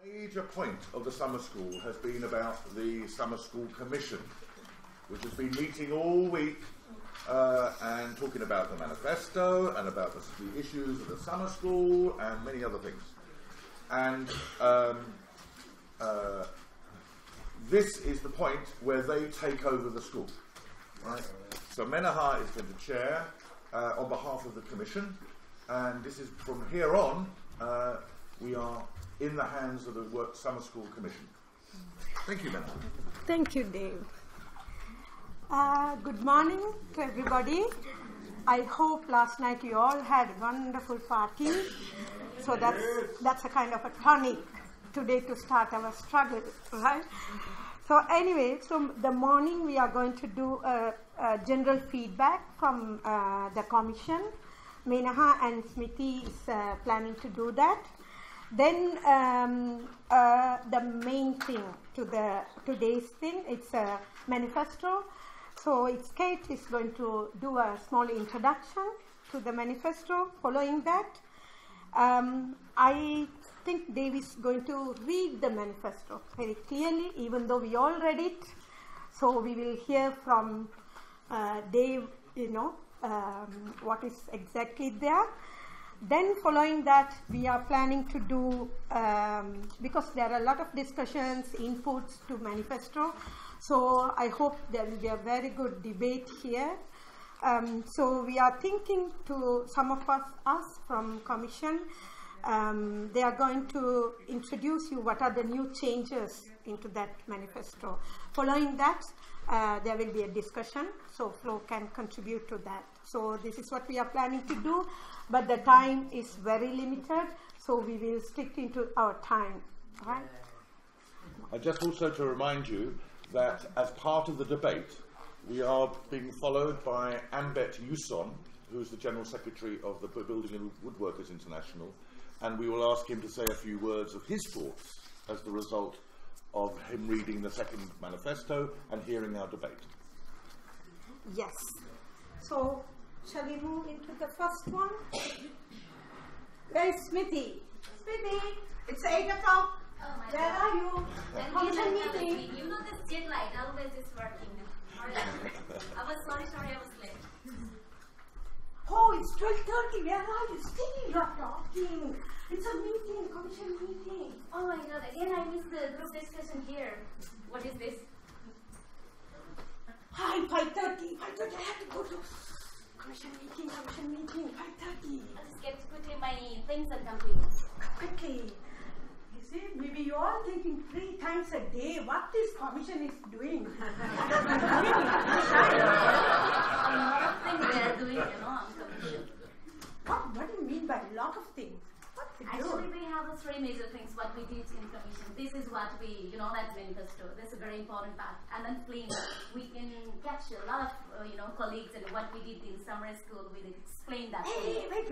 Major point of the summer school has been about the Summer School Commission, which has been meeting all week and talking about the manifesto and about the issues of the summer school and many other things. And this is the point where they take over the school, right? So Menaha is going to chair on behalf of the Commission, and this is from here on, we are in the hands of the Summer School Commission. Thank you, Menaha. Thank you, Dave. Good morning to everybody. I hope last night you all had a wonderful party. So that's a kind of a tonic today to start our struggle, right? So anyway, so the morning we are going to do a general feedback from the commission. Menaha and Smriti is planning to do that. Then the main thing to today's thing, it's a manifesto. So it's Kate is going to do a small introduction to the manifesto. Following that, I think Dave is going to read the manifesto very clearly, even though we all read it. So we will hear from Dave, what is exactly there. Then following that, we are planning to do, because there are a lot of discussions, inputs to manifesto. So I hope there will be a very good debate here. So we are thinking to some of us from Commission, they are going to introduce you what are the new changes into that manifesto. Following that, there will be a discussion, so Flo can contribute to that. So this is what we are planning to do, but the time is very limited, so we will stick into our time, right? Just also to remind you that as part of the debate, we are being followed by Ambet Yuson, who's the General Secretary of the Building and Woodworkers International, and we will ask him to say a few words of his thoughts as the result of him reading the second manifesto and hearing our debate. Yes. So, shall we move into the first one? Where is Smithy? Smithy, it's 8 o'clock. Oh my Where God. are you? Commission meeting. You know this jet light always is working. I was sorry, I was late. Oh, it's 12:30. Where are you? Still not talking. It's a meeting, commission meeting. Oh my God, again I missed the group discussion here. What is this? Hi, 5:30. 5:30, I have to go to commission meeting, 5:30. I'll just get quickly my things and come to you. Quickly. You see, maybe you are thinking 3 times a day what this commission is doing. A lot of things they are doing, on commission. What do you mean by a lot of things? What they do? Actually, we have 3 major things what we did in commission. This is what we, that's manifesto. This is a very important part. And then film, we can catch a lot of, colleagues and what we did in summer school. We explain that. Hey, wait.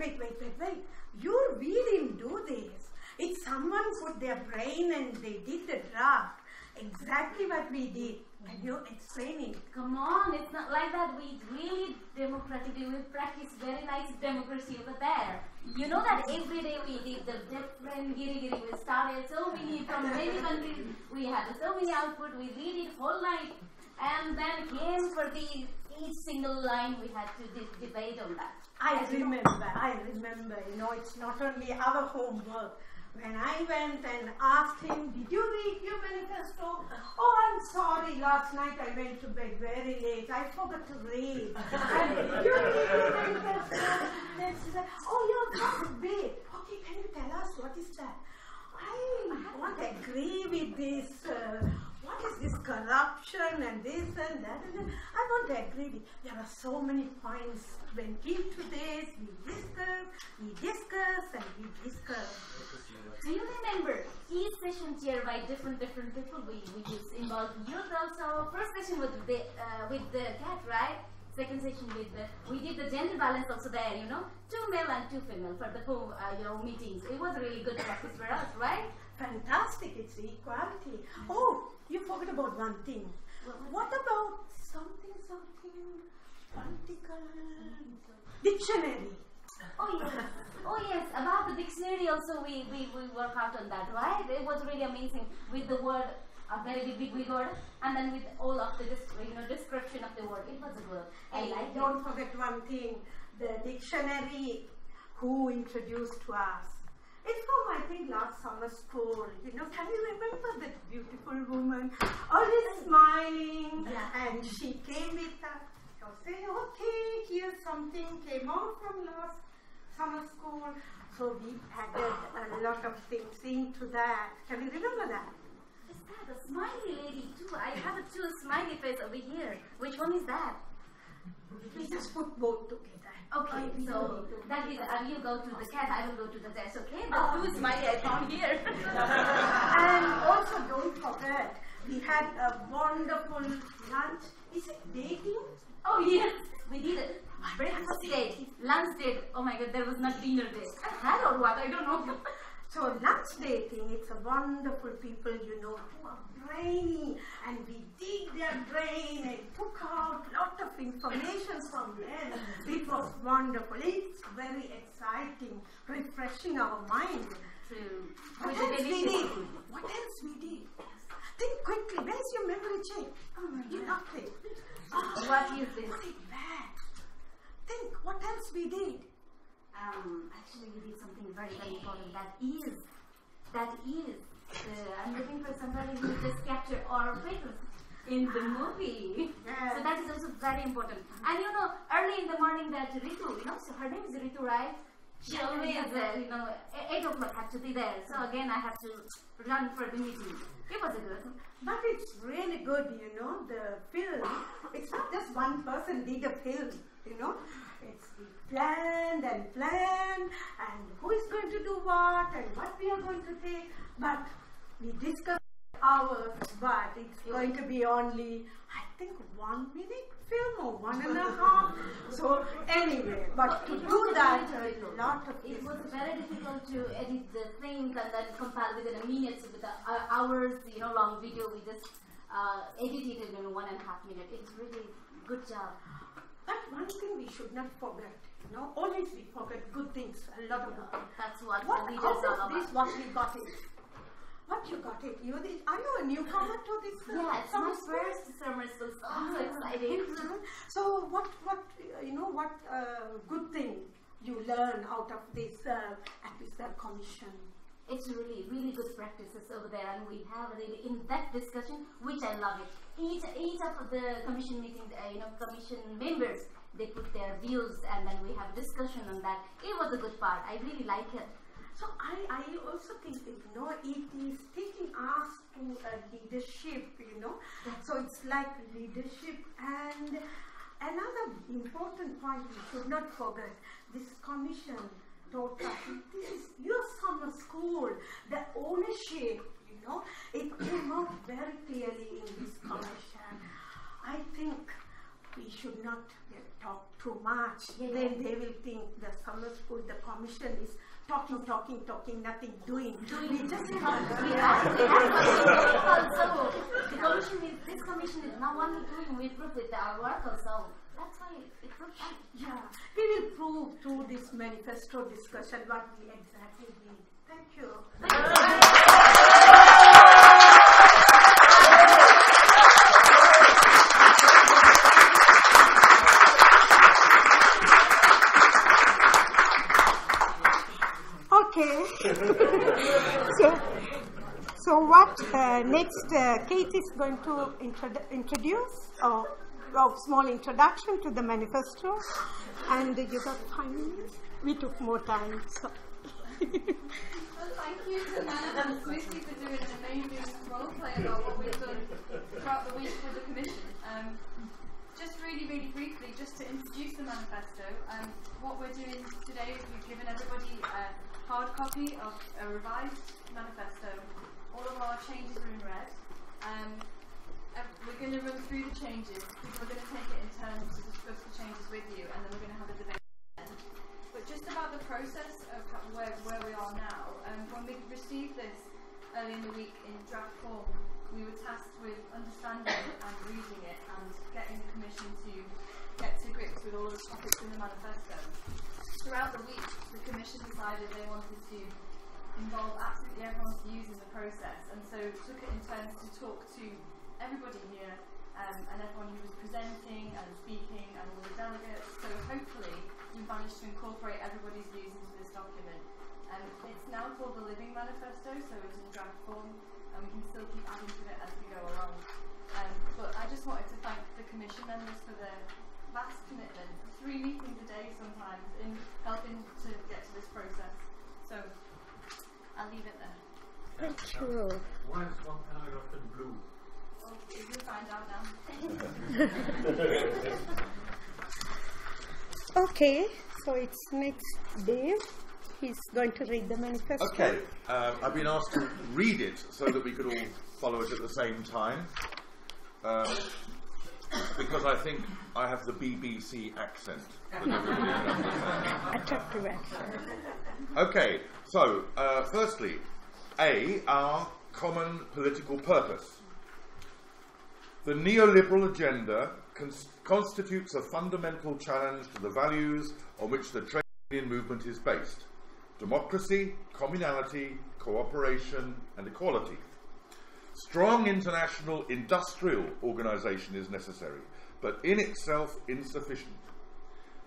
We didn't do this. It's someone put their brain and they did the draft. Exactly what we did. Can you explain it? Come on, it's not like that. We really democratically, we practice very nice democracy over there. You know that every day we did the different giri. We started so many from many countries. We had so many output. We read it whole night. And then came for each single line we had to debate on that. I remember. It's not only our homework. When I went and asked him, did you read your manifesto? Oh, I'm sorry, last night I went to bed very late. I forgot to read. And did you read your manifesto? Then she said, oh, you're not big. Okay, can you tell us what is that? I don't agree with this. What is this corruption and this and that? And I don't agree with. There are so many points went into this. We discuss. Do you remember each session chair by different people we just involved youth also? First session with the cat, right? Second session we did the gender balance also there, 2 male and 2 female for the whole, meetings. It was a really good practice for us, right? Fantastic, it's equality. Oh, you forgot about one thing. What about something political dictionary? Oh yes, about the dictionary also we work out on that, right? It was really amazing with the word, a very big word, and then with all of the description of the word. It was good. Don't forget one thing, the dictionary who introduced to us. It's from, I think, last summer school. Can you remember that beautiful woman, always smiling, and she came with us. So say, okay, here's something came out from last summer school. So we added a lot of things into that. Can you remember that? Is that a smiley lady too? I have a smiley face over here. Which one is that? We just put both together. Okay, so that is, you go to the cat, I will go to the desk, okay? The two smiley I found here. And also don't forget, we had a wonderful lunch. Is it dating? Oh yes, we did it. Breakfast date, lunch date. Oh my god, there was not dinner date. I had or what, I don't know. So lunch dating, it's a wonderful people, who are brainy, and we dig their brain and took out a lot of information from them. It was wonderful. It's very exciting, refreshing our mind. True. What else we did? What else we did? Think quickly. Where's your memory check? You loved it. What is this? Put it back. Think. What else we did? Actually we did something very, very important. I'm looking for somebody who just capture our faces in the movie. Yes. So that is also very important. And early in the morning that Ritu, so her name is Ritu, right? She always, 8 o'clock had to be there. So again, I have to run for the meeting. It was a good. But it's really good, the film. It's not just one person did a film, It's planned, and who is going to do what, and what we are going to take. But we discussed hours, but it's going to be only, I think, 1 minute film or 1.5. So anyway, but to do that, a lot of it was very difficult to edit the things and then compile within a minute with the hours, long video. We just edited it in 1.5 minutes. It's really good job. But one thing we should not forget, always we forget good things, a lot of good things. That's what the leaders are about. This, what we got it. What you got it? Are you a newcomer to this? Yeah, it's my first summer school, so I'm so excited. So what good thing you learn out of this commission? It's really, really good practices over there, and we have a really in-depth discussion, which I love it. Each of the commission meetings, commission members, they put their views, and then we have discussion on that. It was a good part. I really like it. So I also think that, it is taking us to a leadership, So it's like leadership, and another important point we should not forget, this commission taught us, this is your summer school, the ownership, it came out very clearly in this commission. I think we should not talk too much. Then they will think the summer school, the commission is talking, nothing doing. We just this commission is not only doing, we prove with our work also. That's why it proves. Yeah, we will prove through this manifesto discussion what we exactly did. Thank you. Okay. So what next? Kate is going to introduce a small introduction to the manifesto, and you got 5 minutes. We took more time. So. Well, thank you to Nana and Smithy for doing an amazing role play about what we've done throughout the week with the Commission. Just really, really briefly, just to introduce the manifesto, what we're doing today is we've given everybody a hard copy of a revised manifesto. All of our changes are in red. We're going to run through the changes. People are going to take it in turn to discuss the changes with you, and then we're going to have a debate. But just about the process of where we are now, when we received this early in the week in draft form, we were tasked with understanding and reading it and getting the Commission to get to grips with all of the topics in the manifesto. Throughout the week, the Commission has decided they wanted to involve absolutely everyone's views in the process, and so took it in turns to talk to everybody here and everyone who was presenting and speaking and all the delegates. So hopefully we managed to incorporate everybody's views into this document. It's now called the Living Manifesto, so it's in draft form, and we can still keep adding to it as we go along. But I just wanted to thank the Commission members for their vast commitment, 3 meetings a day sometimes, in helping to get to this process. So I'll leave it there. Thank you. Why is one paragraph in blue? Oh, you'll find out now. Okay, so it's next Dave. He's going to read the manifesto. Okay, I've been asked to read it so that we could all follow it at the same time. Because I think I have the BBC accent that everybody can understand. Attractive accent. Okay, so firstly, A, our common political purpose. The neoliberal agenda constitutes a fundamental challenge to the values on which the trade union movement is based: democracy, communality, cooperation, and equality. Strong international industrial organisation is necessary, but in itself insufficient.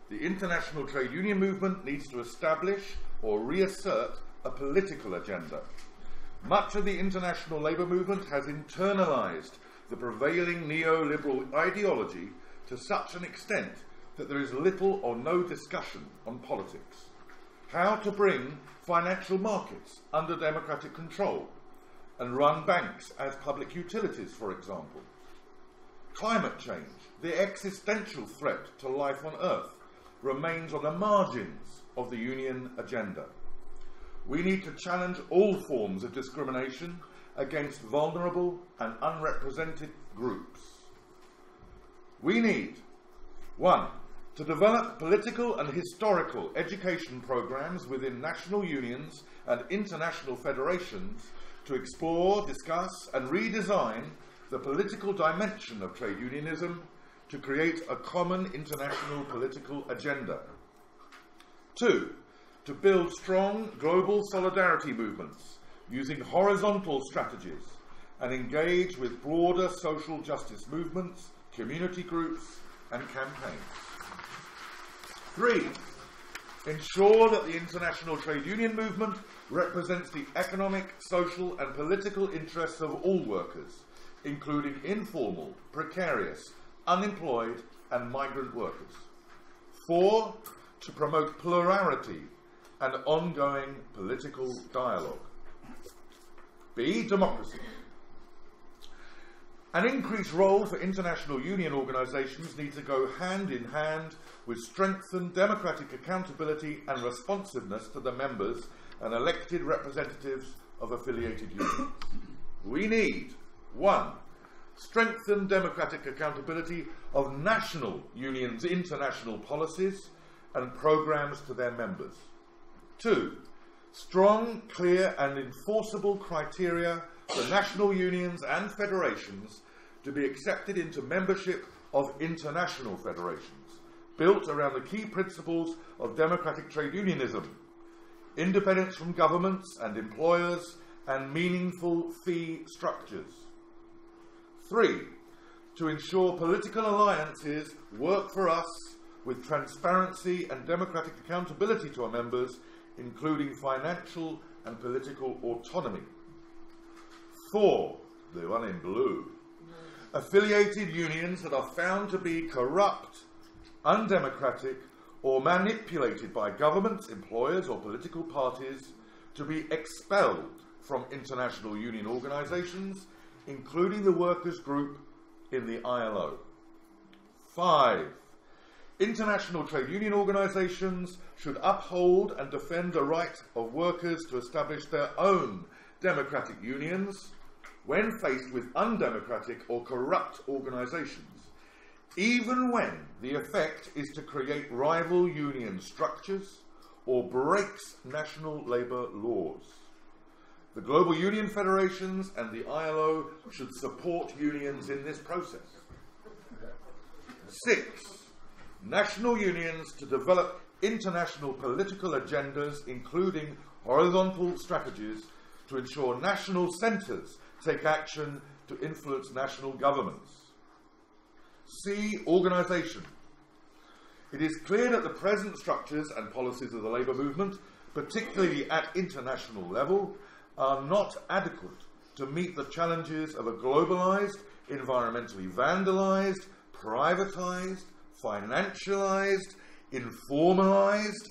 The international trade union movement needs to establish or reassert a political agenda. Much of the international labour movement has internalised the prevailing neoliberal ideology to such an extent that there is little or no discussion on politics. How to bring financial markets under democratic control and run banks as public utilities, for example. Climate change, the existential threat to life on Earth, remains on the margins of the Union agenda. We need to challenge all forms of discrimination against vulnerable and unrepresented groups. We need, 1, to develop political and historical education programs within national unions and international federations to explore, discuss and redesign the political dimension of trade unionism to create a common international political agenda. 2, to build strong global solidarity movements using horizontal strategies and engage with broader social justice movements, community groups and campaigns. 3, ensure that the international trade union movement represents the economic, social and political interests of all workers, including informal, precarious, unemployed and migrant workers. 4, to promote plurality and ongoing political dialogue. B, democracy. An increased role for international union organisations needs to go hand in hand with strengthened democratic accountability and responsiveness to the members and elected representatives of affiliated unions. We need, 1, strengthened democratic accountability of national unions' international policies and programmes to their members. 2, strong, clear and enforceable criteria for national unions and federations to be accepted into membership of international federations, built around the key principles of democratic trade unionism: independence from governments and employers and meaningful fee structures. 3, to ensure political alliances work for us with transparency and democratic accountability to our members, including financial and political autonomy. 4, the one in blue, affiliated unions that are found to be corrupt, undemocratic, or manipulated by governments, employers, or political parties to be expelled from international union organisations, including the workers' group in the ILO. 5, international trade union organisations should uphold and defend the right of workers to establish their own democratic unions when faced with undemocratic or corrupt organisations, even when the effect is to create rival union structures or breaks national labour laws. The global union federations and the ILO should support unions in this process. 6, national unions to develop international political agendas, including horizontal strategies to ensure national centres take action to influence national governments. C. Organisation. It is clear that the present structures and policies of the labour movement, particularly at international level, are not adequate to meet the challenges of a globalised, environmentally vandalised, privatised, financialised, informalised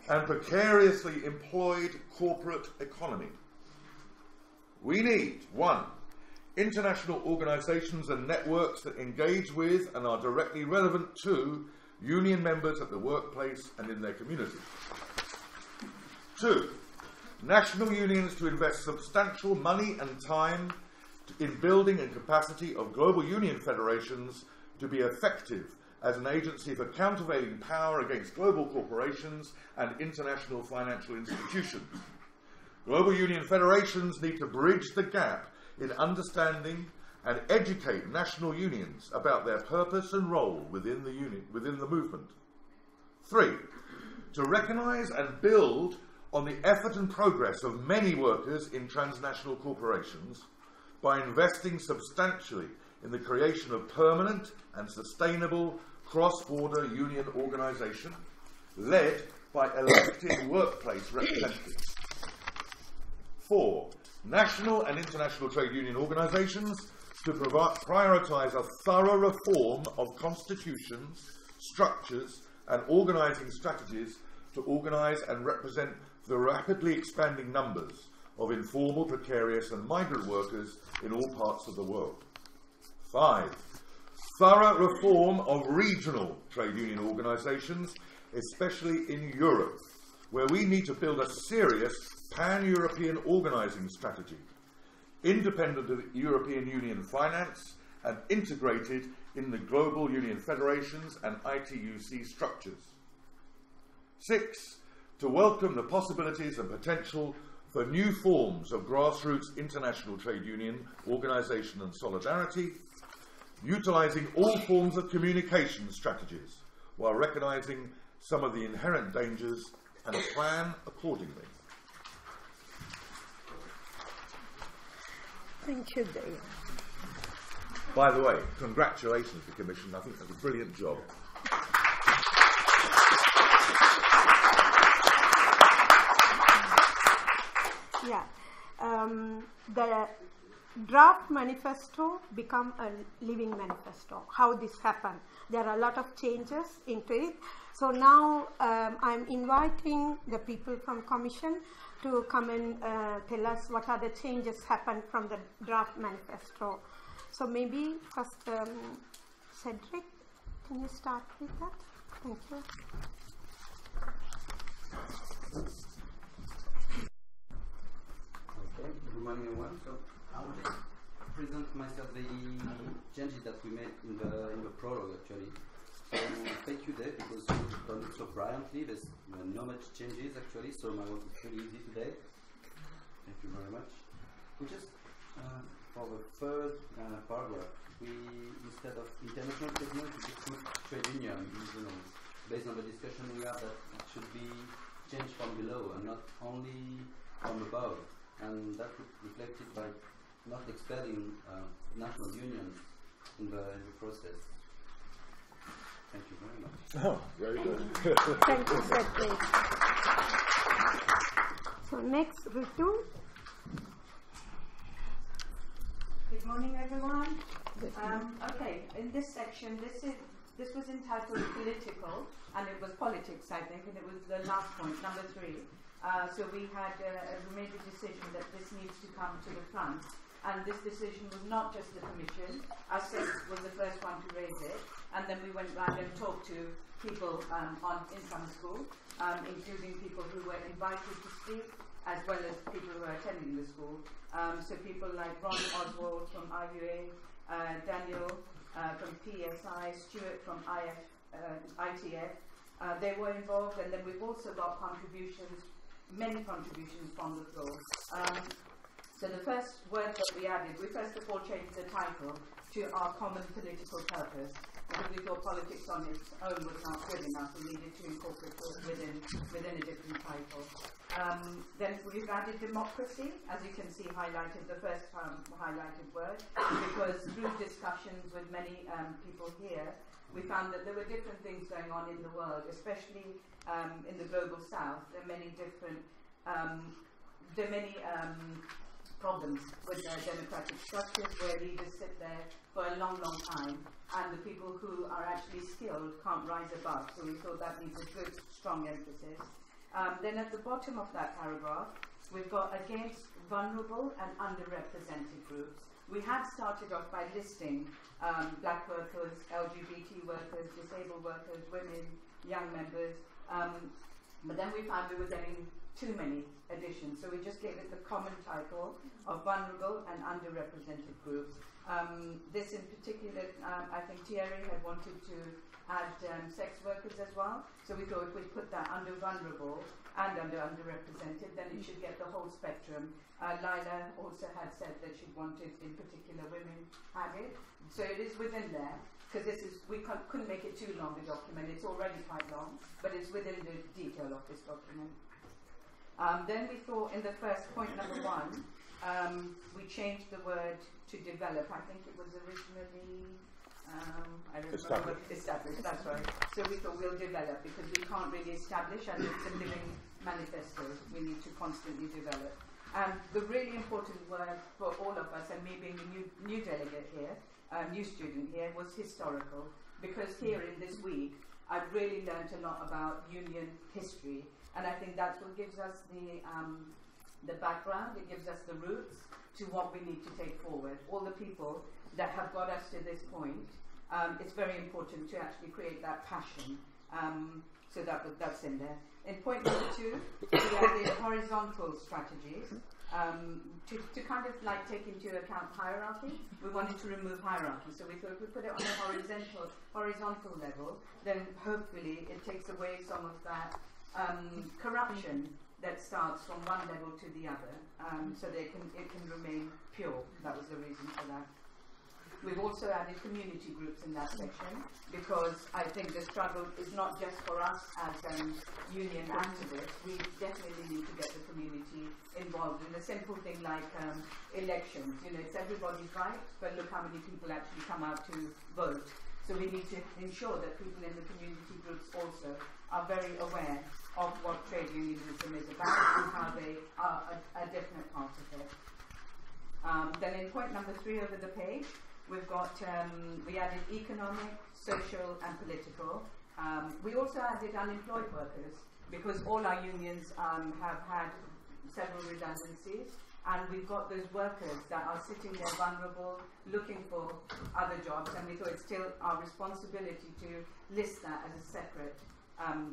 and precariously employed corporate economy. We need, 1, international organisations and networks that engage with and are directly relevant to union members at the workplace and in their community. 2, national unions to invest substantial money and time in building and capacity of global union federations to be effective as an agency for countervailing power against global corporations and international financial institutions. Global union federations need to bridge the gap in understanding and educate national unions about their purpose and role within the movement. 3, to recognise and build on the effort and progress of many workers in transnational corporations by investing substantially in the creation of permanent and sustainable cross-border union organisation led by elected workplace representatives. 4, national and international trade union organisations to prioritise a thorough reform of constitutions, structures and organising strategies to organise and represent the rapidly expanding numbers of informal, precarious and migrant workers in all parts of the world. 5, thorough reform of regional trade union organisations, especially in Europe, where we need to build a serious pan-European organising strategy, independent of European Union finance and integrated in the global union federations and ITUC structures. 6, to welcome the possibilities and potential for new forms of grassroots international trade union organisation and solidarity, utilising all forms of communication strategies while recognising some of the inherent dangers and plan accordingly. Thank you, Dave. By the way, congratulations to the Commission. I think that's a brilliant job. Yeah. The draft manifesto become a living manifesto. How this happened? There are a lot of changes into it. So now I'm inviting the people from Commission to come and tell us what are the changes happened from the draft manifesto. So maybe first, Cedric, can you start with that? Thank you. Okay, good morning everyone. So I will just present myself the changes that we made in the prologue actually. So thank you Dave because you've done it so brilliantly. There's not much changes actually, so my work is really easy today. Thank you very much. We just for the third paragraph, we instead of international trade union, we just put trade union. You know, based on the discussion we had, that it should be changed from below and not only from above. And that reflected by not expelling national unions in the process. Thank you very much. Oh, very good. Thank you, Cedric. So next, Ritu. Good morning, everyone. Okay, in this section, this was entitled political, and it was politics, I think, and it was the last point, number 3. So we had made a decision that this needs to come to the front, and this decision was not just the Commission. ISS was the first one to raise it, and then we went round and talked to people in some school, including people who were invited to speak, as well as people who are attending the school. So people like Ron Oswald from IUA, Daniel from PSI, Stuart from ITF. They were involved, and then we've also got contributions, many contributions from the floor. So the first word that we added, we first of all changed the title to Our Common Political Purpose. because we thought politics on its own was not good enough. We needed to incorporate it within a different title. Then we've added democracy, as you can see highlighted, the first highlighted word, because through discussions with many people here, we found that there were different things going on in the world, especially in the global south. There are many different problems with their democratic structures where leaders sit there for a long, long time, and the people who are actually skilled can't rise above. So we thought that needs a good, strong emphasis. Then at the bottom of that paragraph, we've got against vulnerable and underrepresented groups. We had started off by listing black workers, LGBT workers, disabled workers, women, young members, but then we found we were getting too many additions, so we just gave it the common title of vulnerable and underrepresented groups. This in particular, I think Thierry had wanted to add sex workers as well, so we thought if we put that under vulnerable and under underrepresented, then it should get the whole spectrum. Lila also had said that she wanted in particular women added, so it is within there, because this is, we couldn't make it too long a document, it's already quite long, but it's within the detail of this document. Then we thought in the first point number 1, we changed the word to develop. I think it was originally I don't remember. Established, that's right. So we thought we'll develop, because we can't really establish, and it's a living manifesto. We need to constantly develop. And the really important word for all of us, and me being a new delegate here, new student here, was historical. Because here in this week, I've really learned a lot about union history. And I think that's what gives us the background, it gives us the roots to what we need to take forward. All the people that have got us to this point, it's very important to actually create that passion. So that's in there. In point number 2, we added horizontal strategies to kind of like take into account hierarchy. We wanted to remove hierarchy, so we thought if we put it on a horizontal level, then hopefully it takes away some of that corruption that starts from one level to the other, so that it can remain pure. That was the reason for that. We've also added community groups in that section, because I think the struggle is not just for us as union activists. We definitely need to get the community involved in a simple thing like elections. You know, it's everybody's right, but look how many people actually come out to vote. So we need to ensure that people in the community groups also are very aware of what trade unionism is about and how they are a definite part of it. Then in point number 3 over the page, we've got, we added economic, social and political. We also added unemployed workers, because all our unions have had several redundancies, and we've got those workers that are sitting there vulnerable, looking for other jobs, and we thought it's still our responsibility to list that as a separate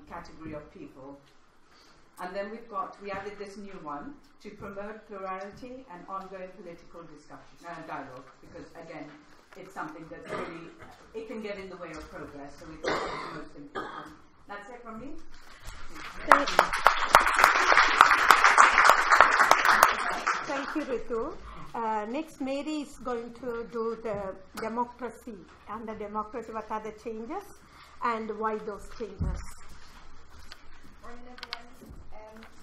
category of people. And then we added this new one, to promote plurality and ongoing political discussion, dialogue, because again, it's something that's really, it can get in the way of progress, so we thought that was the most important. That's it from me. Thank you, Ritu. Next, Mary is going to do the democracy, and the democracy, what are the changes and why those changes. Morning everyone.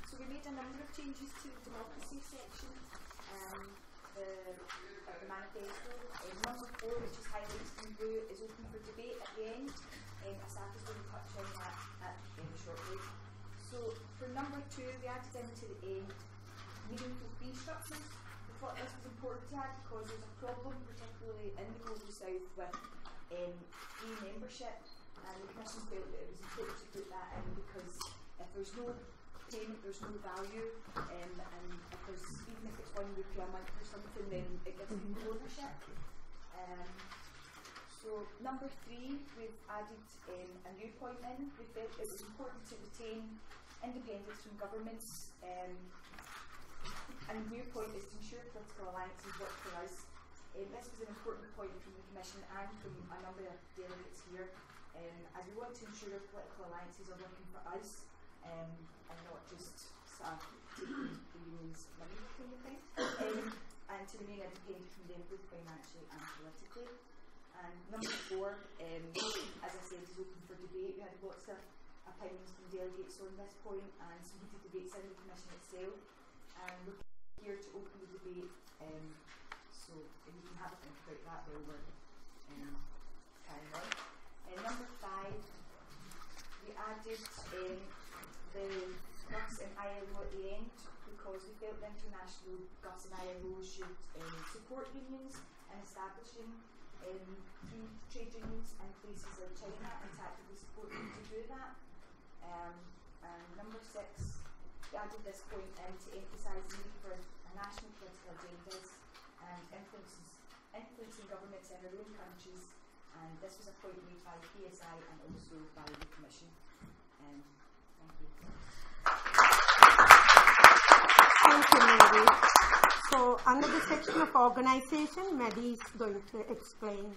So we made a number of changes to the democracy section of the manifesto. Number 4, which is highlighted in blue, is open for debate at the end. Asaf is going to touch on that at the end shortly. So for number 2, we added into the end meaningful fee structures. We thought this was important to add because there's a problem, particularly in the Global South, with free membership, and the Commission felt that it was important to put that in, because if there's no payment, there's no value, and if there's, even if it's €1 a month or something, then it gives people ownership. So number 3, we've added a new point in. We felt it was important to retain independence from governments, and the new point is to ensure political alliances work for us. This was an important point from the Commission and from a number of delegates here, as we want to ensure political alliances are working for us, and not just taking the union's money kind of thing, and to remain independent from them both financially and politically. And number 4, as I said, is open for debate. We had lots of opinions from delegates on this point and some heated debates in the Commission itself. And we're here to open the debate, so if you can have a think about that while we're carrying on. Number 5, we added the GUS and ILO at the end because we felt the international GUS and ILO should support unions in establishing free trade unions in places like China and tactically support them to do that. And number 6, we added this point in to emphasise the need for national political agendas and influencing governments in their own countries, and this was a point made by PSI and also by the Commission. Thank you. Thank you, Mary. So, under the section of organisation, Maddie is going to explain.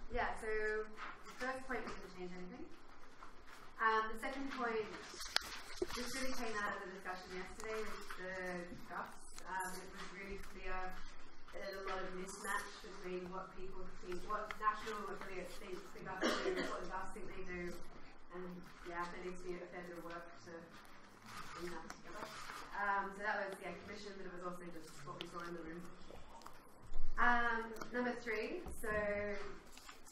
Yeah, so the first point doesn't change anything. The second point, this really came out of the discussion yesterday with the GUS. It was really clear that there's a lot of mismatch between what people think, what national affiliates think the GUS do, what the GUS think they do, and yeah, there needs to be a fair bit of work to bring that together. So that was Commission, but it was also just what we saw in the room. Number 3, so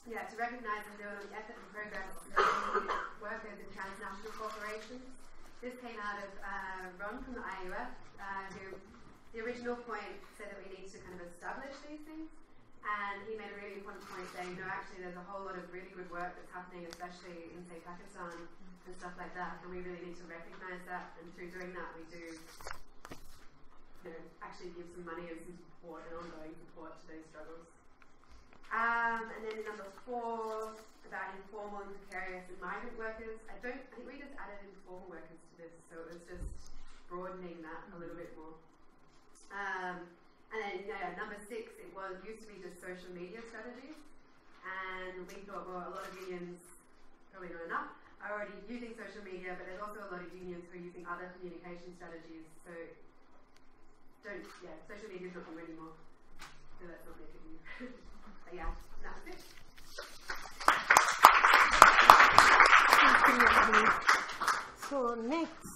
yeah, to recognise and build on the effort and progress of workers in transnational corporations. This came out of Ron from the IUF, who the original point said that we need to kind of establish these things, and he made a really important point saying, no, actually there's a whole lot of really good work that's happening, especially in, say, Pakistan and stuff like that, and we really need to recognise that, and through doing that we do actually give some money and some support and ongoing support to those struggles. And then number 4, about informal and precarious and migrant workers. I think we just added informal workers to this, so it was just broadening that a little bit more. And then number 6, it used to be just social media strategies, and we thought, well, a lot of unions, probably not enough, are already using social media, but there's also a lot of unions who are using other communication strategies. So social media is not new anymore, so let's not make it new. But yeah, that's it. So next,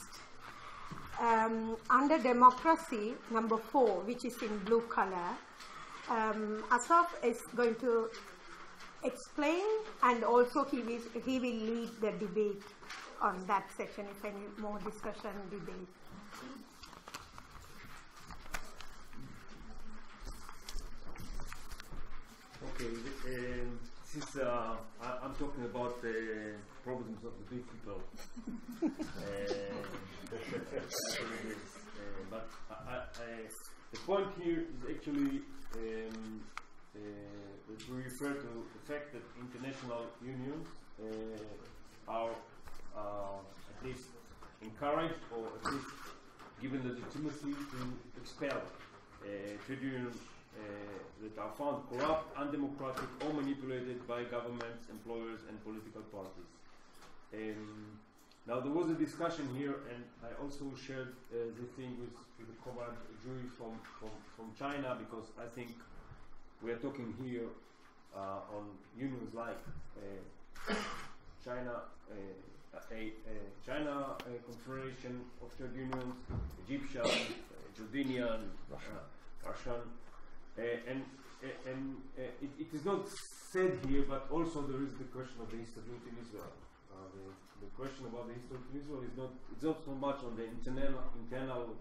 under democracy, number 4, which is in blue color, Asaf is going to explain, and also he will lead the debate on that section, if any more discussion, debate. Okay, since I'm talking about the problems of the big people, but the point here is actually that we refer to the fact that international unions are at least encouraged, or at least given the legitimacy to expel trade unions that are found corrupt, undemocratic, or manipulated by governments, employers, and political parties. Now, there was a discussion here, and I also shared the thing with the comrade Jury from China, because I think we are talking here on unions like China, China Confederation of Trade Unions, Egyptian, Jordanian, Russian. And it is not said here, but also there is the question of the Institute in Israel. The question about the Institute in Israel is not so much on the internal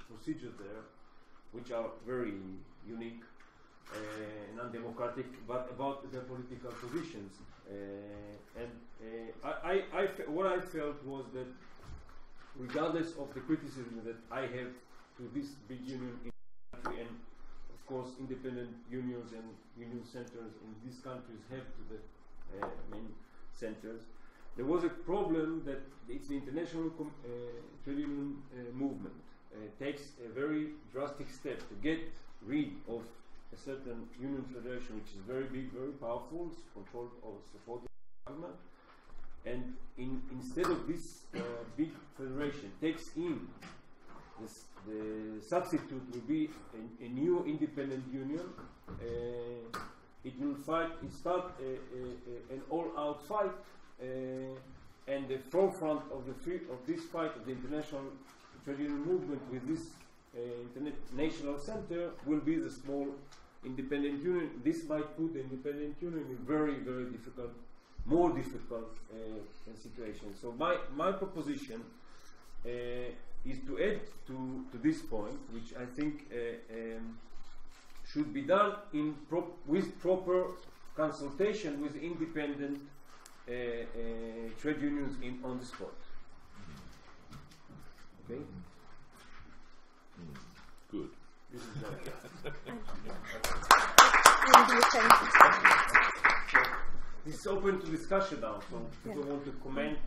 procedures there, which are very unique and undemocratic, but about their political positions. What I felt was that, regardless of the criticism that I have to this big union in the country, and of course independent unions and union centers in these countries have to the main centers, there was a problem that it's the international trade union movement takes a very drastic step to get rid of a certain union federation which is very big, very powerful, controlled or supported by the government, and instead of this big federation takes in the substitute will be a new independent union. It will start an all-out fight, and the forefront of this fight of the international trade union movement with this international center will be the small independent union. This might put the independent union in very, very difficult, more difficult situation. So my proposition is to add to this point, which I think should be done with proper consultation with independent trade unions on the spot. Okay? Good. This is this is open to discussion now, so people want to comment.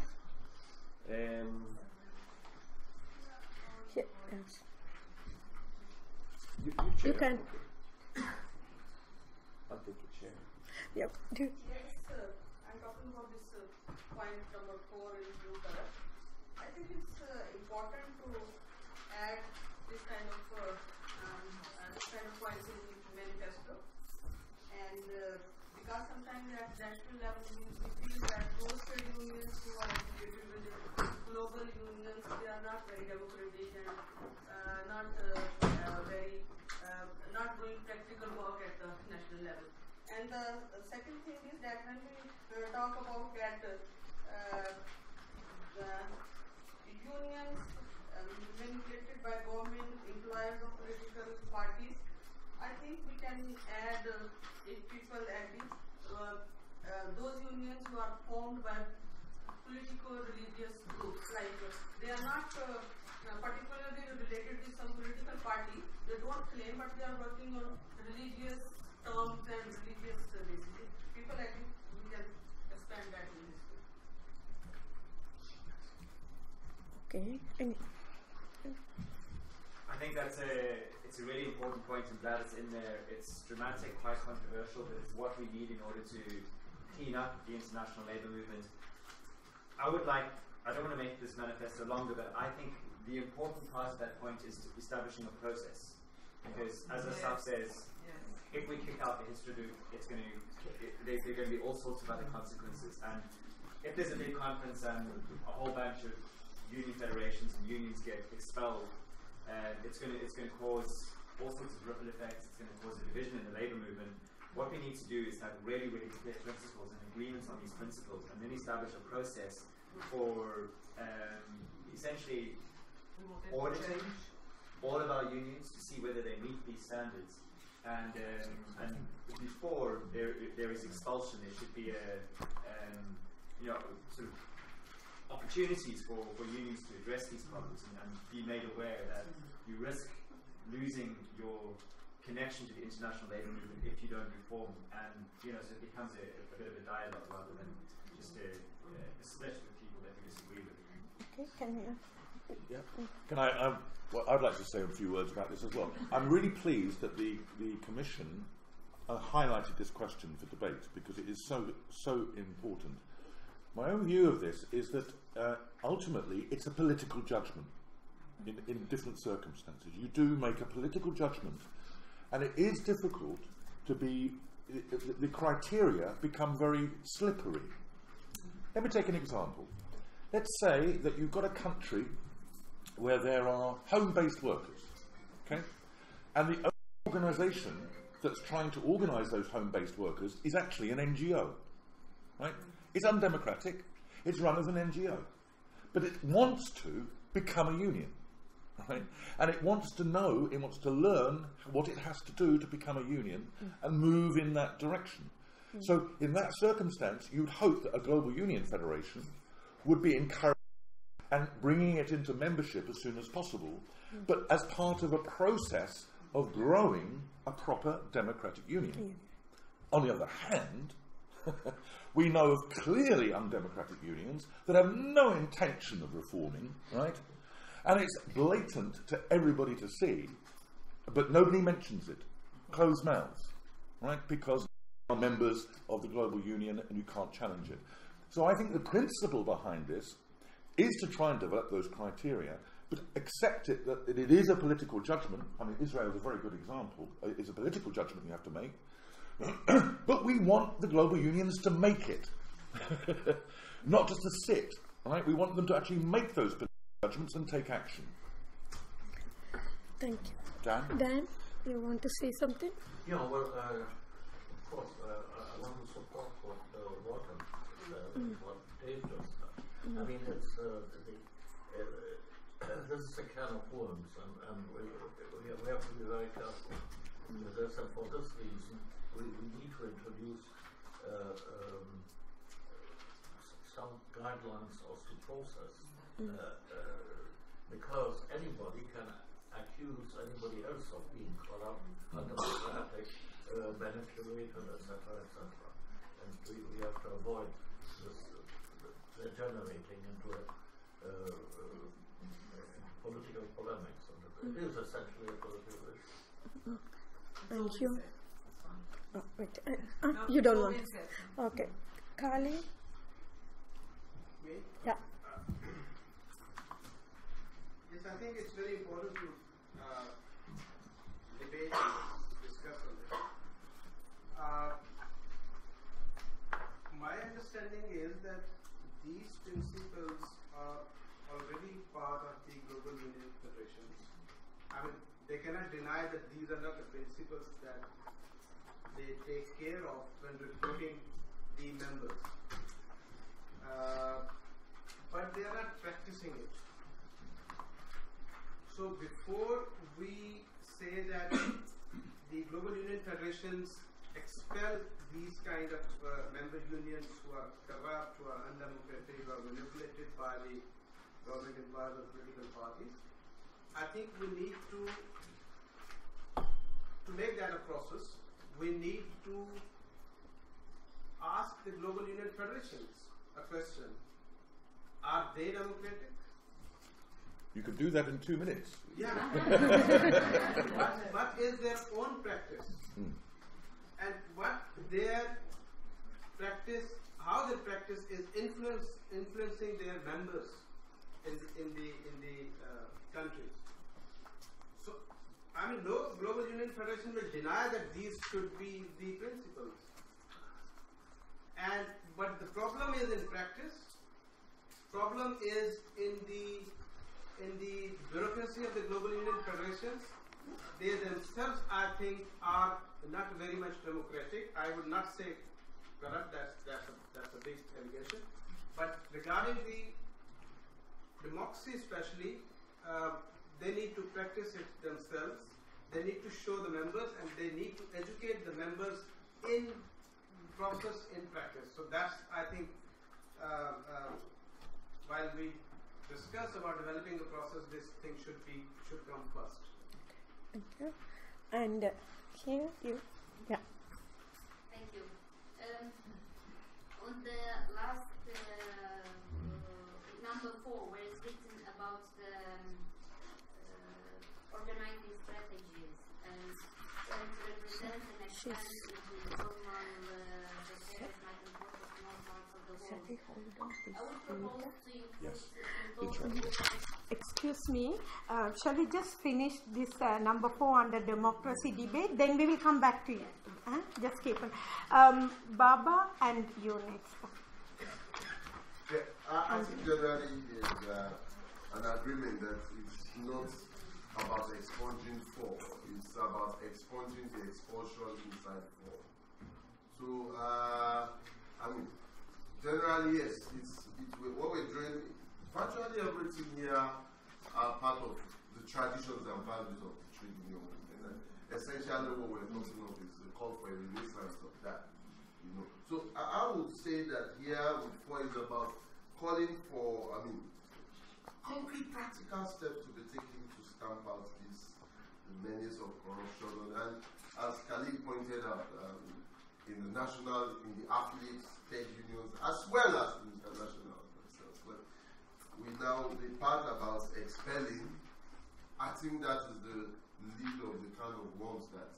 You can. I'll take a chair. Yep. Yes, I'm talking about this point number 4 in blue color. I think it's important to add this kind of points in the manifesto, and because sometimes at national level we feel that those trade unions who are affiliated with the global unions, they are not very democratic and not doing practical work at the national level. And the second thing is that when we talk about that the unions manipulated by government, employers of political parties, I think we can add, if people agree, those unions who are formed by politico-religious groups, like they are not particularly related to some political party, they don't claim, but they are working on religious terms and religious basis. People agree, we can expand that in this way. Okay. I think it's a really important point. I'm glad it's in there. It's dramatic, quite controversial, but it's what we need in order to clean up the international labour movement. I don't want to make this manifesto longer, but I think the important part of that point is establishing a process. Because as Asaf says, if we kick out the history loop, there are going to be all sorts of other consequences. And if there's a big conference and a whole bunch of union federations and unions get expelled, it's going to cause all sorts of ripple effects. It's going to cause a division in the labour movement. What we need to do is have really, really clear principles and agreements on these principles, and then establish a process for essentially auditing all of our unions to see whether they meet these standards. And before there is expulsion, there should be sort of opportunities for unions to address these problems and be made aware that you risk losing your connection to the international labour movement if you don't reform, and so it becomes a bit of a dialogue rather than just a split with people that you disagree with. Okay, can you? Yeah. Can I? Well, I'd like to say a few words about this as well. I'm really pleased that the Commission highlighted this question for debate, because it is so important. My own view of this is that ultimately it's a political judgment in different circumstances. You do make a political judgment, and it is difficult to be, the criteria become very slippery. Let me take an example. Let's say that you've got a country where there are home-based workers, okay? And the organisation that's trying to organise those home-based workers is actually an NGO, right? It's undemocratic, it's run as an NGO, but it wants to become a union, right? And it wants to know, it wants to learn what it has to do to become a union and move in that direction. So in that circumstance, you'd hope that a global union federation would be encouraged and bringing it into membership as soon as possible, but as part of a process of growing a proper democratic union. On the other hand, we know of clearly undemocratic unions that have no intention of reforming, right? And it's blatant to everybody to see, but nobody mentions it. Closed mouths, right? Because they are members of the global union and you can't challenge it. So I think the principle behind this is to try and develop those criteria, but accept it that it is a political judgment. I mean, Israel is a very good example. It's a political judgment you have to make. But we want the global unions to make it, not just to sit. Right? We want them to actually make those judgments and take action. Thank you. Dan? Dan, you want to say something? Yeah, well, of course, I want to support what Dave just said. I mean, it's this is a can of worms, and we have to be very careful with this. And for this reason, we need to introduce some guidelines of the process, because anybody can accuse anybody else of being corrupt, undemocratic, manipulated, etc., etc. And we have to avoid this degenerating into political polemics. And it is essentially a political issue. Thank you. Oh, wait. You don't want to. Okay. Kali? Me? Yeah. Yes, I think it's very important to debate and discuss on this. My understanding is that these principles are already part of the global union federations. I mean, they cannot deny that these are not the principles that they take care of when recruiting the members. But they are not practicing it. So before we say that the global union federations expel these kind of member unions who are corrupt, who are undemocratic, who are manipulated by the government employees or political parties, I think we need to make that a process. We need to ask the global union federations a question: are they democratic? You could do that in 2 minutes. Yeah. What is their own practice? And what their practice, how their practice is influencing their members in the countries. So, I mean, no global union federation will deny that these should be the principles. But the problem is in practice. Problem is in the bureaucracy of the global union federations. They themselves, I think, are not very much democratic. I would not say corrupt. That's a big allegation. But regarding the democracy, especially, they need to practice it themselves. They need to show the members, and they need to educate the members in process, in practice. So that's, I think, while we discuss about developing the process, this thing should come first. Thank you. And here you, yeah. Thank you. On the last number 4, where it's written about the organizing strategies and trying to represent and expand into normal affairs like in small parts of the world. I would propose to Excuse me, shall we just finish this number 4 under democracy debate? Then we will come back to you. Just keep on. Baba and you next. Yeah, I think generally is an agreement that it's not about expunging 4, it's about expunging the expulsion inside 4. So, I mean, generally, yes, what we're doing. Virtually everything here are part of the traditions and values of the trade union movement. And essentially what we're talking of is the call for a renaissance of that. So I would say that here with 4 is about calling for, concrete practical steps to be taken to stamp out the menace of corruption. And as Khalid pointed out, in the athletes, trade unions, as well as in international themselves. But the part about expelling, I think that is the lead of the kind of worms that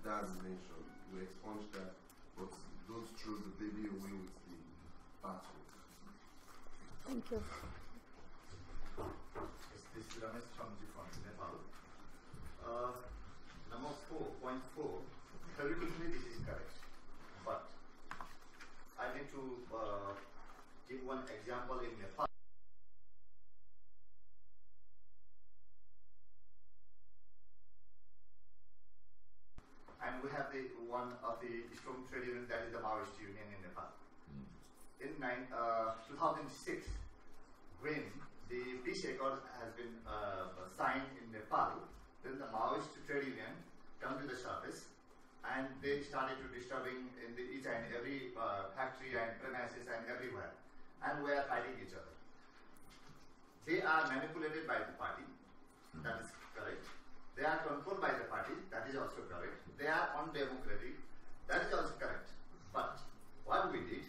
Dan mentioned. We expunge that, but don't throw the baby away with the bathwater. Thank you. Ramesh Chamji from Nepal. Number 4.4, theoretically this is correct, but I need to give one example in Nepal. And we have the one of the strong trade union, that is the Maoist Union in Nepal. In 2006, when the peace accord has been signed in Nepal, then the Maoist trade union come to the surface and they started to disturbing in the each and every factory and premises and everywhere, and we are fighting each other. They are manipulated by the party, that is correct. They are controlled by the party, that is also correct. They are undemocratic, that is also correct. But what we did,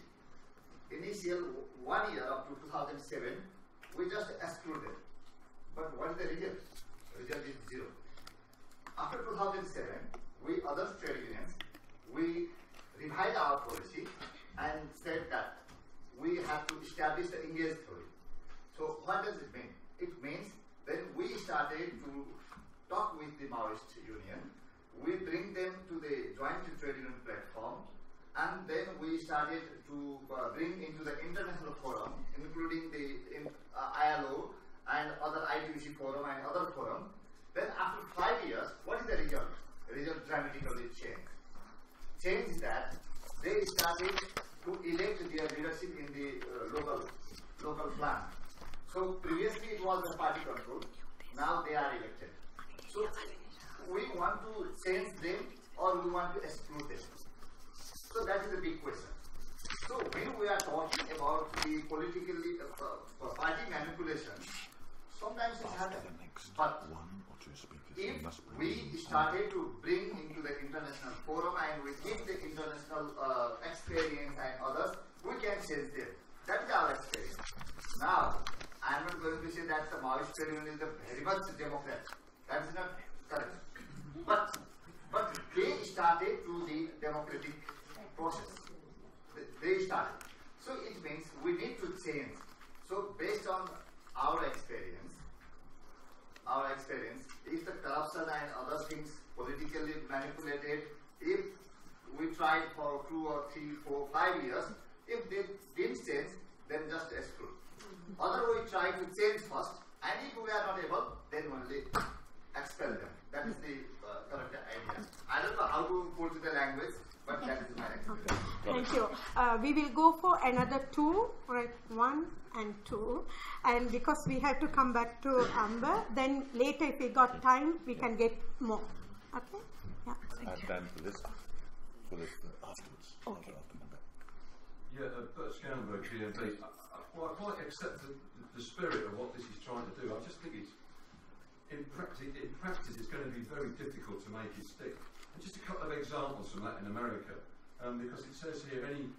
initial 1 year up to 2007, we just excluded. But what is the result? The result is 0. After 2007, we other trade unions, we revised our policy and said that we have to establish the engaged theory. So what does it mean? It means then we started to talk with the Maoist union, we bring them to the joint trade union platform, and then we started to bring into the international forum, including the ILO and other ITUC forum and other forum. Then after 5 years, what is the result? The result dramatically changed. Change is that they started to elect their leadership in the local plan. So previously it was a party control, now they are elected. So we want to change them or we want to exclude them. So that is a big question. So when we are talking about the politically party manipulation, sometimes it happens. But if we started to bring into the international forum and we give the international experience and others, we can change them. That is our experience. Now, I am not going to say that the Maoist trade union is very much Democrat. That is not correct. But they started to the democratic process. They started. So it means we need to change. So based on our experience, if the corruption and other things politically manipulated, if we tried for 2 or 3, 4, 5 years, if they didn't change, then just exclude. Otherwise, we try to change first, and if we are not able, then only expel them. That is the correct idea. I don't know how to put the language, but that is my experience. Thank you. We will go for another 2, right? 1 and 2. And because we have to come back to Amber, then later if we got time, we can get more. Okay? Yeah. And then for this afterwards. Okay. Yeah, Bert Scanberg, GMB. Well, I quite accept the spirit of what this is trying to do. I just think it's, in practice, it's going to be very difficult to make it stick. And just a couple of examples from Latin America, because it says here any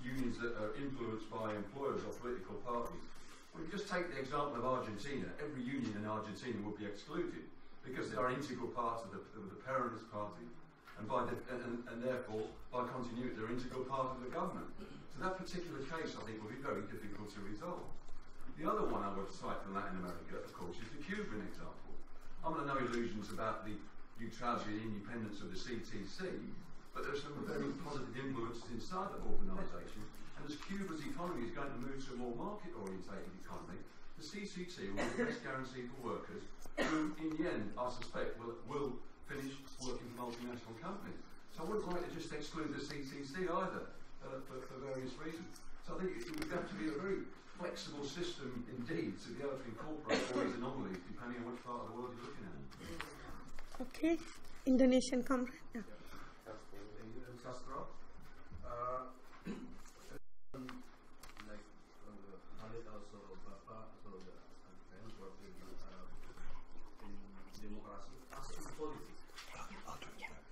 unions that are influenced by employers or political parties. Well, if you just take the example of Argentina, every union in Argentina would be excluded because they are an integral part of the Peronist party, and therefore, by continuity, they're an integral part of the government. So that particular case, I think, will be very difficult to resolve. The other one I would cite from Latin America, of course, is the Cuban example. I'm under no illusions about the neutrality and independence of the CTC, but there are some very positive influences inside that organisation, and as Cuba's economy is going to move to a more market-orientated economy, the CCT will be the best guarantee for workers who, in the end, I suspect, will finish working for multinational companies. So I wouldn't like to just exclude the CCC either, for various reasons. So I think it would have to be a very flexible system indeed to be able to incorporate all these anomalies depending on which part of the world you're looking at. Okay, Indonesian comrade. Yeah.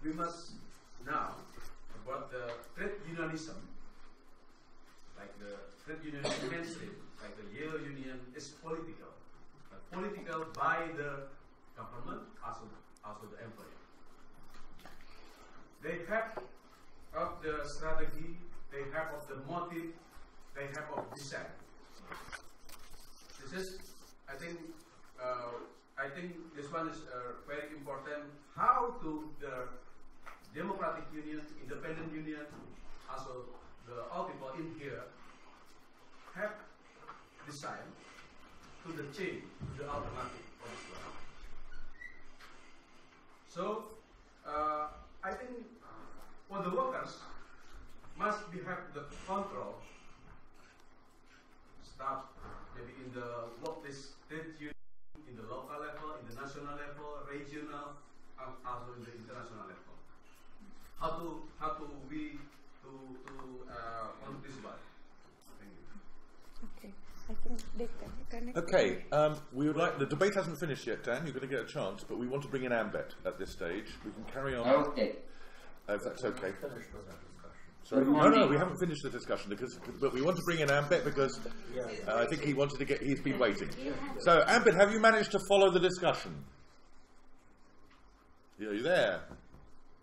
We must now about the trade unionism, like the trade union say, like the yellow union is political, but political by the government, also the employer. They have of the strategy, they have of the motive, they have of design. This is, I think, I think this one is very important. How to the democratic union, independent union, also all people in here have decided to the change, to the alternative of Islam. So I think for the workers must be have the control start maybe in the workplace state union, in the local level, in the national level, regional, and also in the international level. How to we to on this one. Thank you. Okay, I think they can. Okay, we would like, the debate hasn't finished yet, Dan, you're going to get a chance, but we want to bring in Ambet at this stage. We can carry on. Okay. If that's okay. Sorry? No, we haven't finished the discussion, but we want to bring in Ambet because I think he wanted to get, he's been waiting. So, Ambet, have you managed to follow the discussion? Are you there?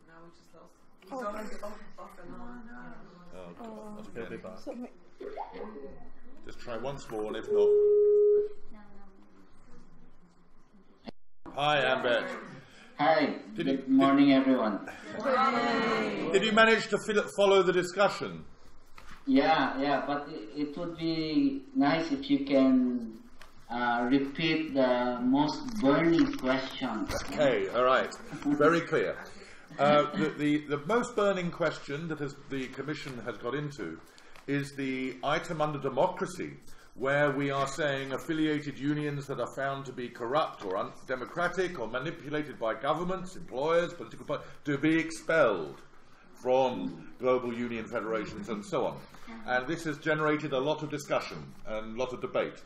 No, we just lost. He's off and on. Okay. Just try once more, and if not. Hi, Ambet. Hi. Good morning, everyone. Did you manage to follow the discussion? Yeah, but it would be nice if you can repeat the most burning question. Okay, all right. Very clear. The most burning question that the Commission has got into is the item under democracy, where we are saying affiliated unions that are found to be corrupt or undemocratic or manipulated by governments, employers, political parties, to be expelled from global union federations and so on. And this has generated a lot of discussion and a lot of debate.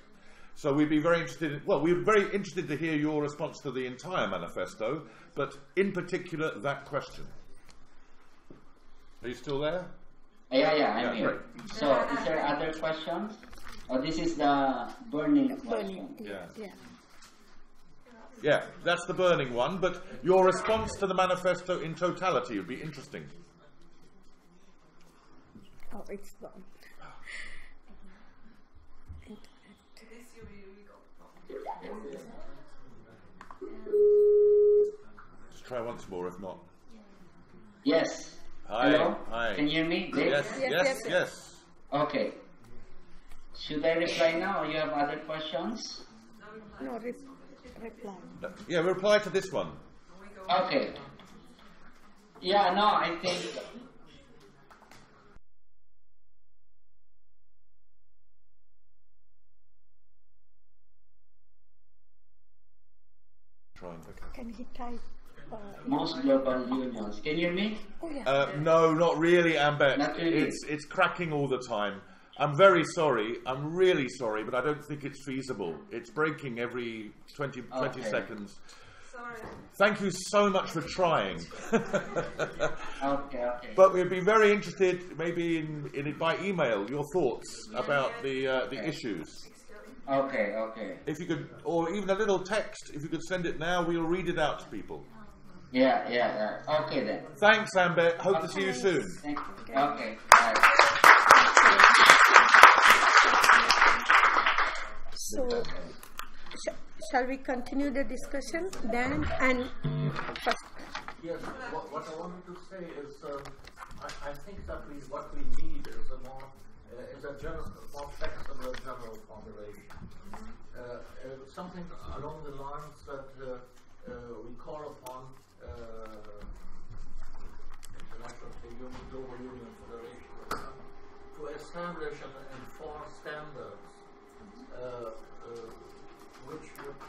So we'd be very interested in, well, we're very interested to hear your response to the entire manifesto, but in particular that question. Are you still there? Yeah, I'm here. Great. So, is there other questions? Oh, this is the burning question. Yeah, that's the burning one, but your response to the manifesto in totality would be interesting. Oh, it's gone. Just try once more, if not. Yes. Hi. Hello? Hi. Can you hear me? Yes. Okay. Should I reply now, or you have other questions? No, reply. Yeah, reply to this one. Okay. Yeah, no, I think... Can he type? Most global unions. Can you hear me? Oh, yeah. No, not really, Ambet. Not really. It's cracking all the time. I'm very sorry. I'm really sorry, but I don't think it's feasible. It's breaking every 20 seconds. Sorry. Thank you so much for trying. Okay. But we'd be very interested, maybe in it by email, your thoughts about the issues. Okay. If you could, or even a little text, if you could send it now, we'll read it out to people. Yeah. Okay then. Thanks, Ambet. Hope to see you soon. Thank you. Okay. Bye. So, shall we continue the discussion, Dan? And first. Yes, what I wanted to say is, I think that what we need is a more flexible general formulation. Something along the lines that we call upon International Global Union Federation to establish and enforce standards which would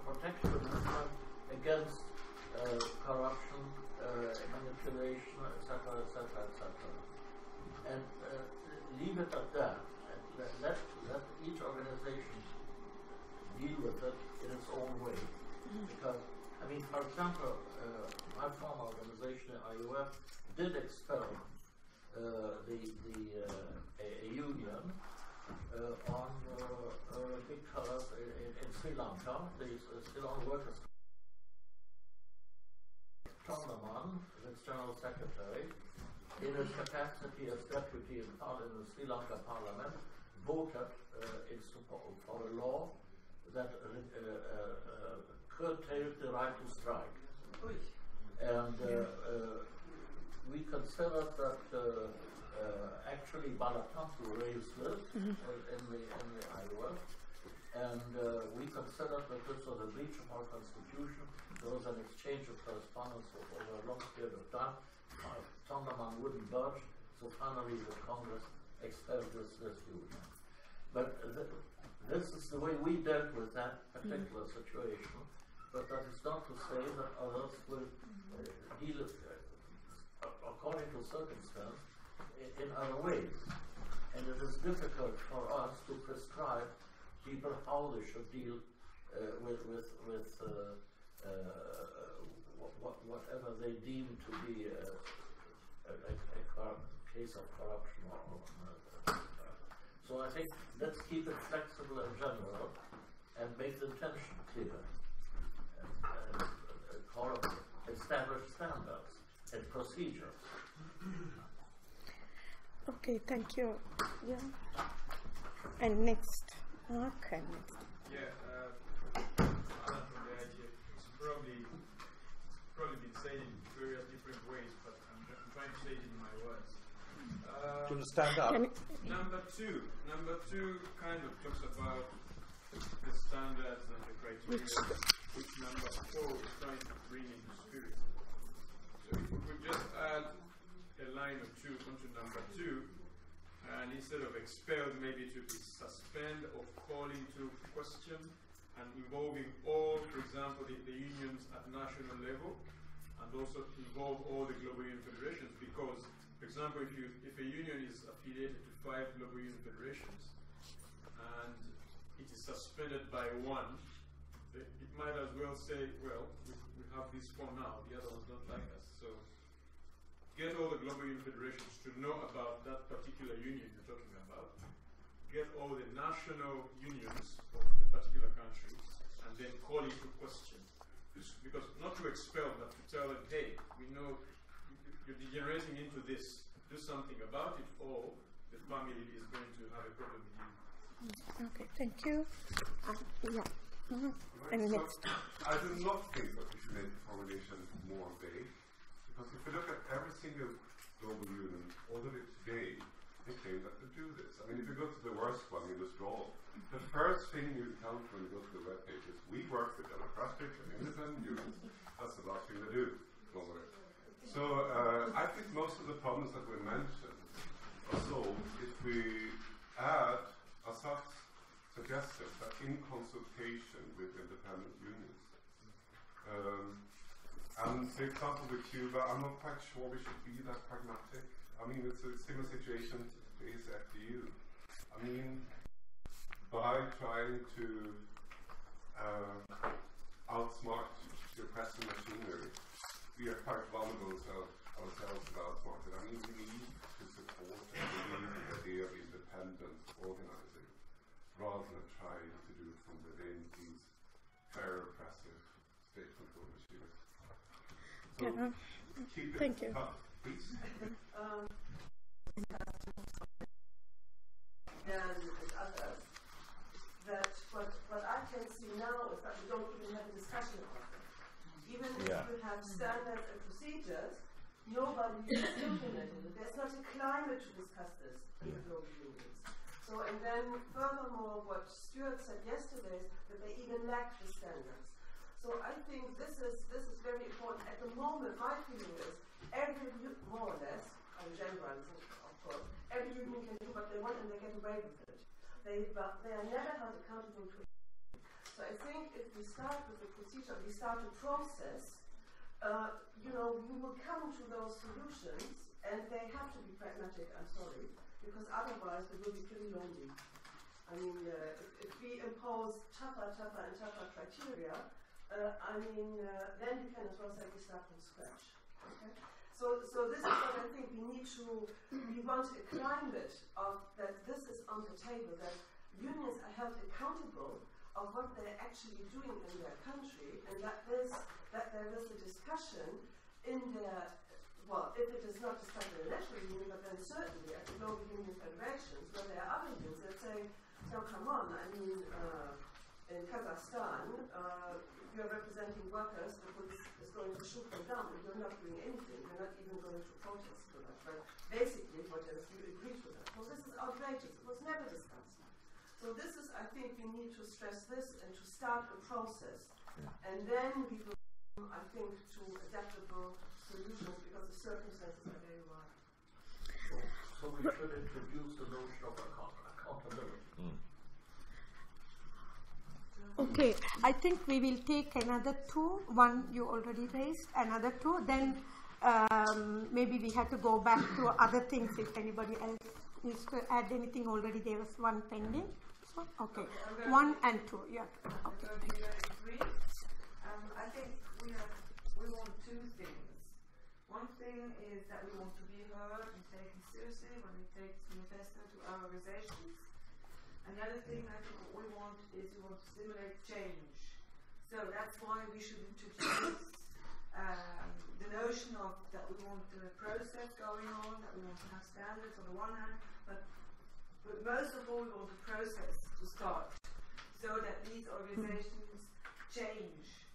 protect the movement against corruption, manipulation, etc., and leave it at that. And let each organization deal with it in its own way. Because, I mean, for example, my former organization, IUF, did expel a union on big colors in Sri Lanka. The Sri Lankan workers. Tongaman, its general secretary, in his capacity as deputy in the Sri Lanka parliament, voted in support for a law that curtailed the right to strike. And we considered that actually Balatampu raised this in the Iowa, and we considered that this was a breach of our constitution. There was an exchange of correspondence over a long period of time. Sonderman wouldn't budge, so finally the Congress expelled this union. But this is the way we dealt with that particular situation. But that is not to say that others will deal, according to circumstance, in other ways. And it is difficult for us to prescribe people how they should deal with whatever they deem to be a case of corruption or so I think let's keep it flexible in general and make the intention clear. Establish standards and procedures. Okay, thank you. Yeah. And next. Okay, next. Yeah, Alan from the IGF. It's probably been said in various different ways, but I'm trying to say it in my words. Do you want to stand up? Number two kind of talks about the standards and the criteria, which number 4 is trying to bring into spirit. So if we could just add a line or two onto number 2, and instead of expelled, maybe to be suspend or call into question, and involving all, for example, the unions at national level, and also involve all the global union federations, because, for example, if a union is affiliated to 5 global union federations, and it is suspended by one, it might as well say, well, we have this for now, the other ones don't like us. So get all the global union federations to know about that particular union you're talking about, get all the national unions of a particular country, and then call into question. Because not to expel, but to tell them, hey, we know you're degenerating into this, do something about it, or the family is going to have a problem with you. Okay, thank you. Yeah. And next. I do not think that we should make the formulation more vague, because if you look at every single global union audited today, they claim that they do this. I mean, if you go to the worst one, you withdraw. The first thing you encounter when you go to the web page is, we work with democratic and independent unions. That's the last thing they do normally. So I think most of the problems that we mentioned are solved if we add a such suggestion that in consultation with independent unions. And for example with Cuba, I'm not quite sure we should be that pragmatic. I mean, it's a similar situation to ASFDU. I mean, by trying to outsmart your pressing machinery, we are quite vulnerable ourselves to outsmarted. I mean, we need to support and believe in the idea of independent organizing, rather than trying to do it from within these very oppressive state control machines. So keep it thank you. tough, please. And others, that what I can see now is that we don't even have a discussion about it. Even if you have standards and procedures, nobody is implementing it. There's not a climate to discuss this in the global unions. So, and then furthermore, what Stuart said yesterday is that they even lack the standards. So I think this is very important. At the moment, my feeling is every more or less, I'm generalizing, of course, every union can do what they want and they get away with it. They are never held accountable to it. So I think if we start with the procedure, we start a process, we will come to those solutions, and they have to be pragmatic, I'm sorry, because otherwise we will be pretty lonely. I mean, if we impose tougher criteria, then you can as well say we start from scratch. Okay? So this is what I think we need to, we want a climate of that this is on the table, that unions are held accountable of what they're actually doing in their country, and that there is a discussion in their, well, if it is not discussed in a national union, but then certainly at the global union federations, where there are other unions that say, no, come on, I mean, in Kazakhstan, you're representing workers, the police is going to shoot them down, and you're not doing anything, you're not even going to protest for that. But basically, what else you agree to that? Well, this is outrageous. It was never discussed. So this is, I think, we need to stress this and to start a process. And then we will come, I think, to adaptable solutions because the circumstances are very wide. So we should introduce the notion of accountability. Okay, I think we will take another two. One you already raised, another two. Then maybe we have to go back to other things if anybody else needs to add anything. Already there was one pending. So, okay, one and two. Yeah. Okay. I think we want two things. One thing is that we want to be heard and taken seriously when we take Manifesto to our organizations. And the other thing I think what we want is we want to stimulate change. So that's why we should introduce the notion of that we want a process going on, that we want to have standards on the one hand, but most of all we want a process to start so that these organizations change.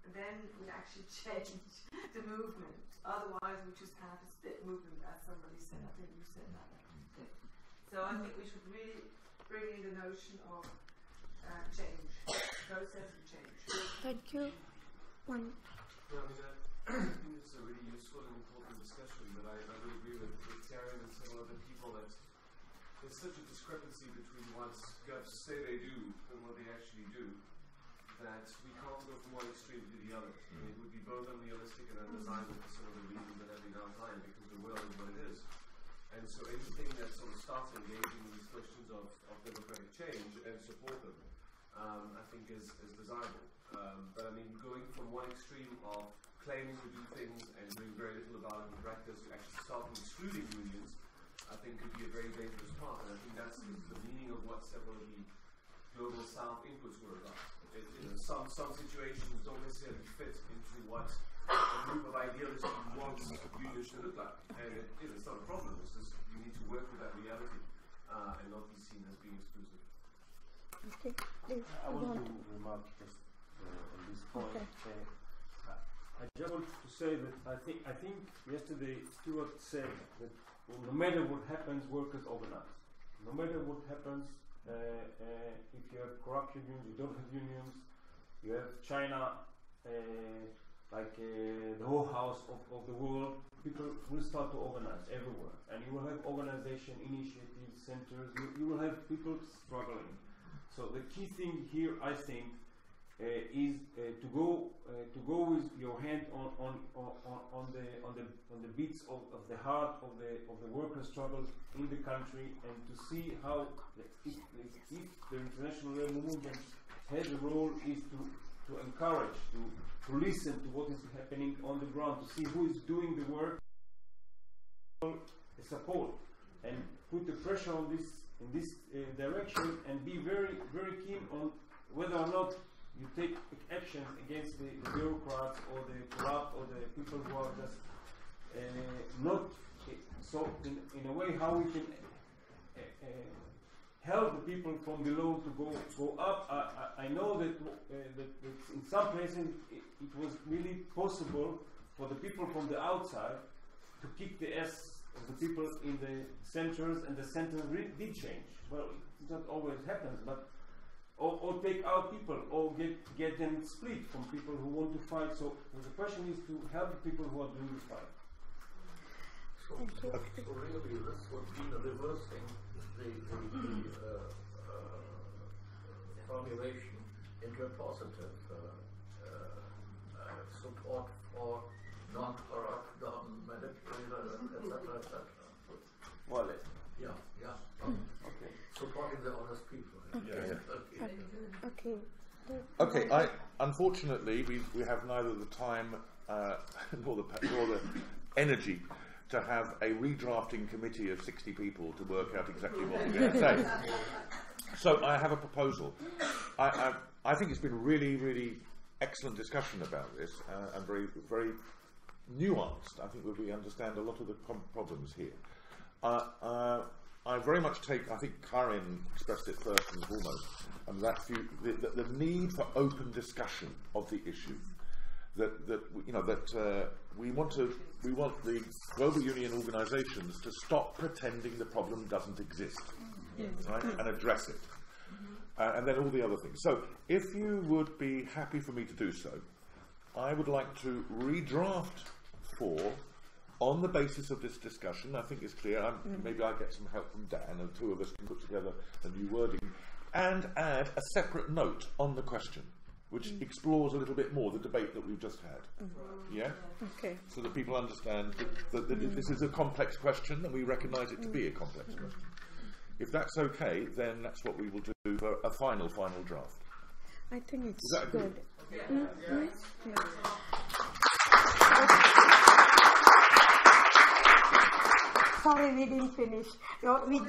And then we actually change the movement. Otherwise we just have a split movement, as somebody said. I think you said that. Okay. So I think we should really bring in the notion of change, process and change. Thank you. One. Well, I think it's a really useful and important discussion, but I would agree with Karen and several other people that there's such a discrepancy between what govs say they do and what they actually do that we can't go from one extreme to the other. I mean, it would be both unrealistic and undesirable for some of the reasons that have been outlined because the world is what it is. And so anything that sort of starts engaging in these questions of democratic change and support them, I think is desirable. But I mean, going from one extreme of claiming to do things and doing very little about it in practice to actually start excluding unions, I think could be a very dangerous path. And I think that's the meaning of what several of the Global South inputs were about. Some situations don't necessarily fit into what a group of idealists wants unions to look like. And it's not a problem, it's just you need to work with that reality and not be seen as being exclusive. Okay. I want to remark just on this point. Okay. I just want to say that I think yesterday Stuart said that no matter what happens, workers organize. No matter what happens, if you have corrupt unions, you don't have unions, you have China like the whorehouse of the world, people will start to organize everywhere. And you will have organization, initiatives, centers, you will have people struggling. So the key thing here, I think, is to go with your hand on the beats of the heart of the worker struggles in the country, and to see how if the international labor movement has a role is to encourage, to listen to what is happening on the ground, to see who is doing the work, support, and put the pressure on this in this direction, and be very, very keen on whether or not you take actions against the bureaucrats or the corrupt or the people who are just not so in a way how we can help the people from below to go up. I know that in some places it was really possible for the people from the outside to kick the ass of the people in the centers, and the centers did change. Well, it not always happens, but or take out people, or get them split from people who want to fight. So the question is to help the people who are doing the fight. So really, this would be the reversing the formulation into a positive support for non-corrupt, non-manipulator, etc. Well, yeah. Okay. Supporting the honest people. Okay. Unfortunately, we have neither the time nor the energy to have a redrafting committee of 60 people to work out exactly what we're going to say. So I have a proposal. I think it's been a really, really excellent discussion about this, and very, very nuanced. I think we understand a lot of the problems here. I very much take, I think Karin expressed it first and foremost, and that's the need for open discussion of the issue. We want the global union organisations to stop pretending the problem doesn't exist, right, and address it, and then all the other things. So, if you would be happy for me to do so, I would like to redraft 4 on the basis of this discussion. I think it's clear. Maybe I'll get some help from Dan, and 2 of us can put together a new wording, and add a separate note on the question, which explores a little bit more the debate that we've just had. Yeah? Okay. So that people understand that this is a complex question, and we recognise it to be a complex question. If that's okay, then that's what we will do for a final draft. I think it's is that good. Sorry, we didn't finish. No, we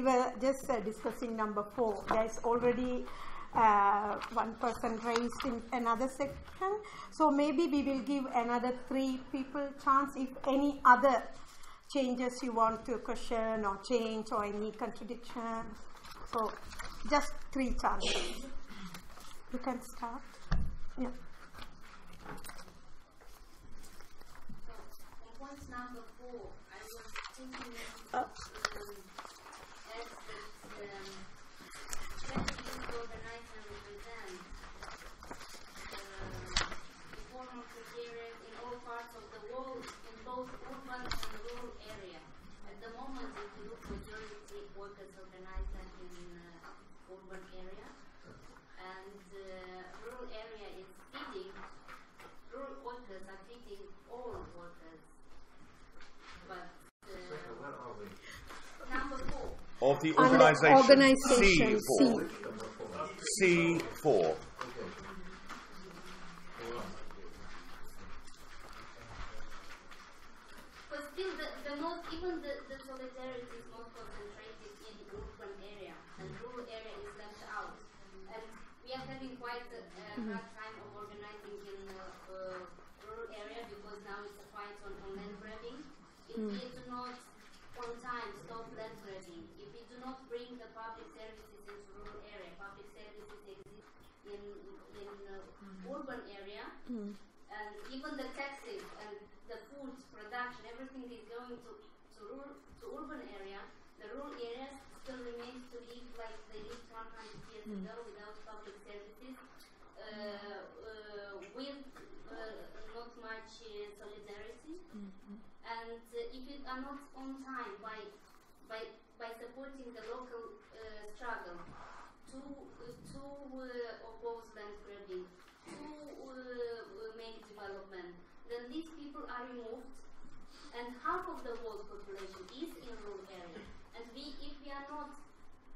were just discussing number 4. There's already one person raised in another section. So maybe we will give another 3 people chance if any other changes you want to question or change or any contradiction. So just 3 chances. You can start. Yeah. So on point number 4, I was thinking as that strategies to organize and represent informal precarious in all parts of the world, in both urban and rural areas. At the moment, if you look, majority workers organized in urban area, and rural area is feeding. Rural workers are feeding all workers. But number 4 of the organisation C4. But still, the most, even the solidarity is most concentrated in the urban area, and rural area is left out. And we are having quite a hard time of organizing in rural area, because now it's a fight on land grabbing. If we do not on time stop land grabbing, if we do not bring the public services into rural area, public services exist in urban area, and even the taxes and the food production, everything is going to urban area. The rural areas still remain to live like they lived 100 years ago, without public services, with not much solidarity. And if you are not on time by supporting the local struggle to oppose land grabbing, to make development, then these people are removed, and half of the world population is in rural area. And if we are not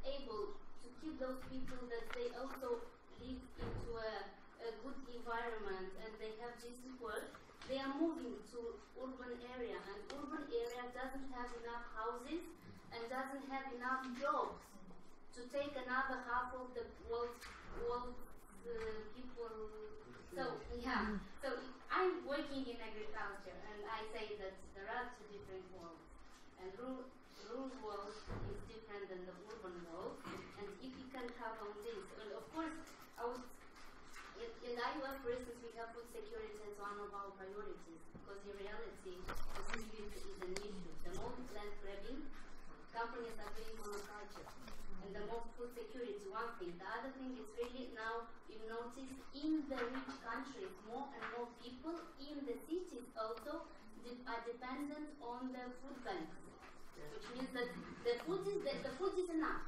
able to keep those people, that they also live into a good environment and they have decent work, they are moving to urban area, and urban area doesn't have enough houses and doesn't have enough jobs to take another half of the world's people. So yeah, so I'm working in agriculture, and I say that there are 2 different worlds, and rural world is different than the urban world. And if you can have on this, and of course, in IUF, for instance, we have food security as one of our priorities, because in reality, food security is an issue. The more land grabbing, companies are doing monoculture, and the more food security, one thing. The other thing is really now, you notice in the rich countries, more and more people in the cities also are dependent on the food banks, which means that the food is enough.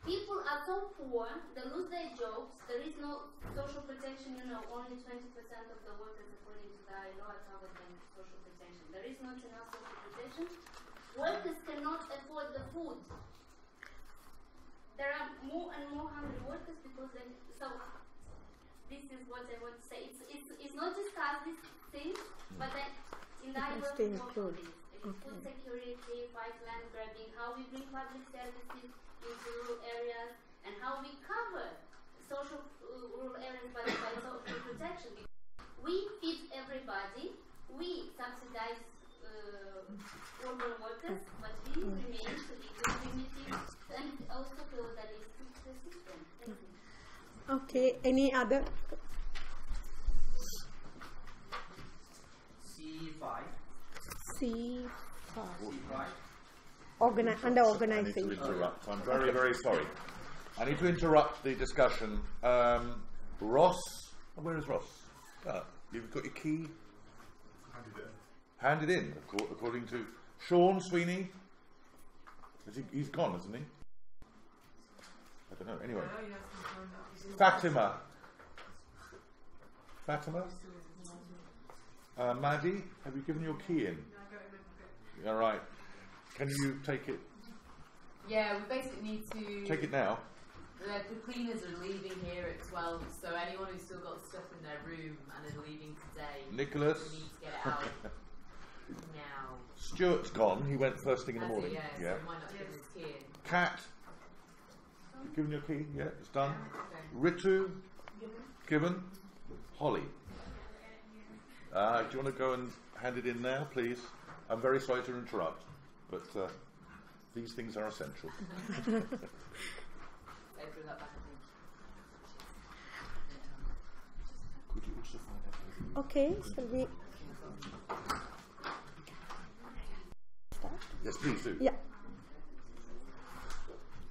People are so poor, they lose their jobs, there is no social protection, only 20% of the workers according to the ILO are covered by social protection. There is not enough social protection. Workers cannot afford the food. There are more and more hungry workers because so this is what I want to say. It's not discussed this thing, but in the ILO food security, fight land grabbing, how we bring public services into rural areas, and how we cover social rural areas by social protection. We feed everybody, we subsidize former workers, but we remain to be dignity and also to that is the system. Thank you. Okay, any other? C5. C5. Under I organization. need to interrupt. I'm very, very sorry. I need to interrupt the discussion. Ross, where is Ross? You've got your key? Handed in, according to Sean Sweeney. He's gone, isn't he? I don't know. Anyway. Fatima. Maddie, have you given your key in? All right. Can you take it? Yeah, we basically need to... Take it now. The cleaners are leaving here at 12, so anyone who's still got stuff in their room and is leaving today, Nicholas. we need to get it out now. Stuart's gone. He went first thing in the morning. Yeah, so we might not give his key in. Kat, you've given your key? Yeah, it's done. Okay. Ritu, given. Holly. Do you want to go and hand it in now, please? I'm very sorry to interrupt, but these things are essential. Could you also find out? Okay, shall we? Yes, please do. Yeah.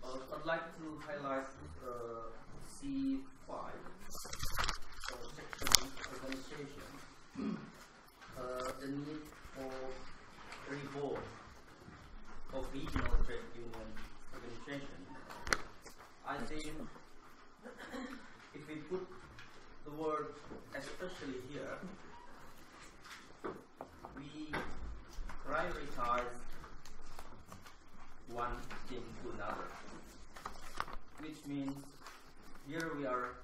I'd like to highlight C5, section organization, the need for reform of regional trade union organization. I think if we put the word especially here, we prioritize one thing to another, which means here we are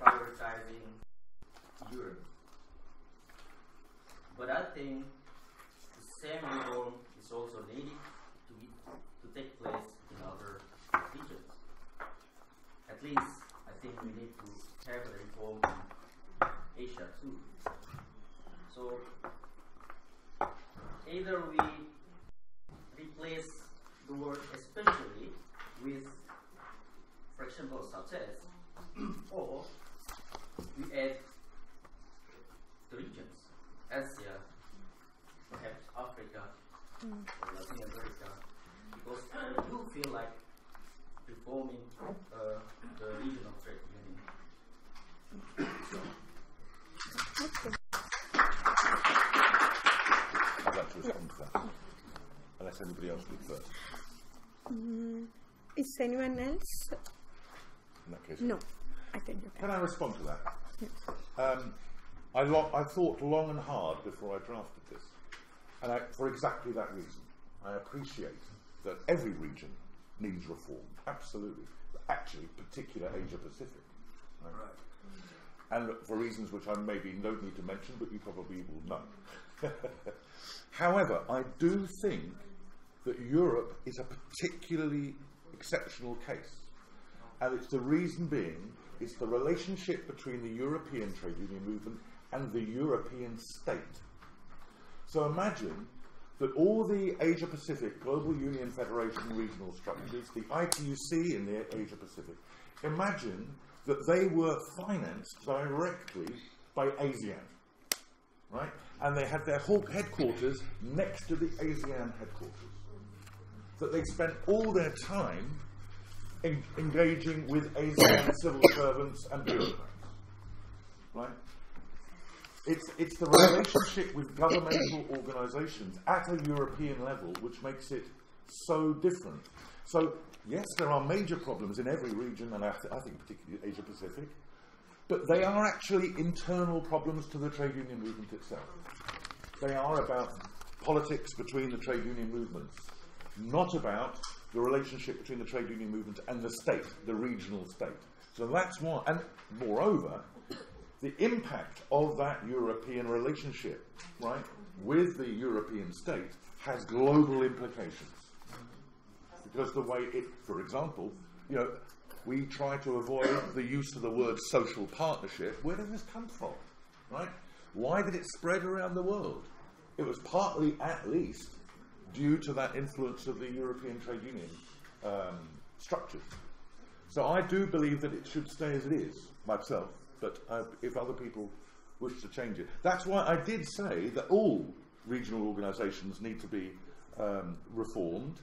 prioritizing Europe. But I think the same reform is also needed to take place in other regions. At least I think we need to have a reform in Asia too. So either we replace the word especially with, for example, such as, or we add the regions, Asia, perhaps Africa, or Latin America, because I do feel like reforming the regional trade union. I'd like to respond to that, unless anybody else would first. Is anyone else? In that case, no. I think you can I respond to that? Yes. I thought long and hard before I drafted this, and for exactly that reason. I appreciate that every region needs reform, absolutely. Actually, particular Asia Pacific, right? And for reasons which I maybe don't need to mention, but you probably will know. However, I do think that Europe is a particularly exceptional case, and it's the reason being it's the relationship between the European trade union movement and the European state. So imagine that all the Asia Pacific Global Union Federation regional structures, the ITUC in the Asia Pacific, imagine that they were financed directly by ASEAN, right? And they had their whole headquarters next to the ASEAN headquarters. That they spent all their time engaging with ASEAN civil servants and bureaucrats, right? It's the relationship with governmental organisations at a European level which makes it so different. So, yes, there are major problems in every region, and I think particularly Asia Pacific, but they are actually internal problems to the trade union movement itself. They are about politics between the trade union movements, not about the relationship between the trade union movement and the state, the regional state. So that's why, and moreover, the impact of that European relationship, right, with the European state has global implications. Because the way it, for example, you know, we try to avoid the use of the word social partnership. Where did this come from, right? Why did it spread around the world? it was partly, at least, due to that influence of the European trade union structures. So I do believe that it should stay as it is, myself, but if other people wish to change it. That's why I did say that all regional organisations need to be reformed,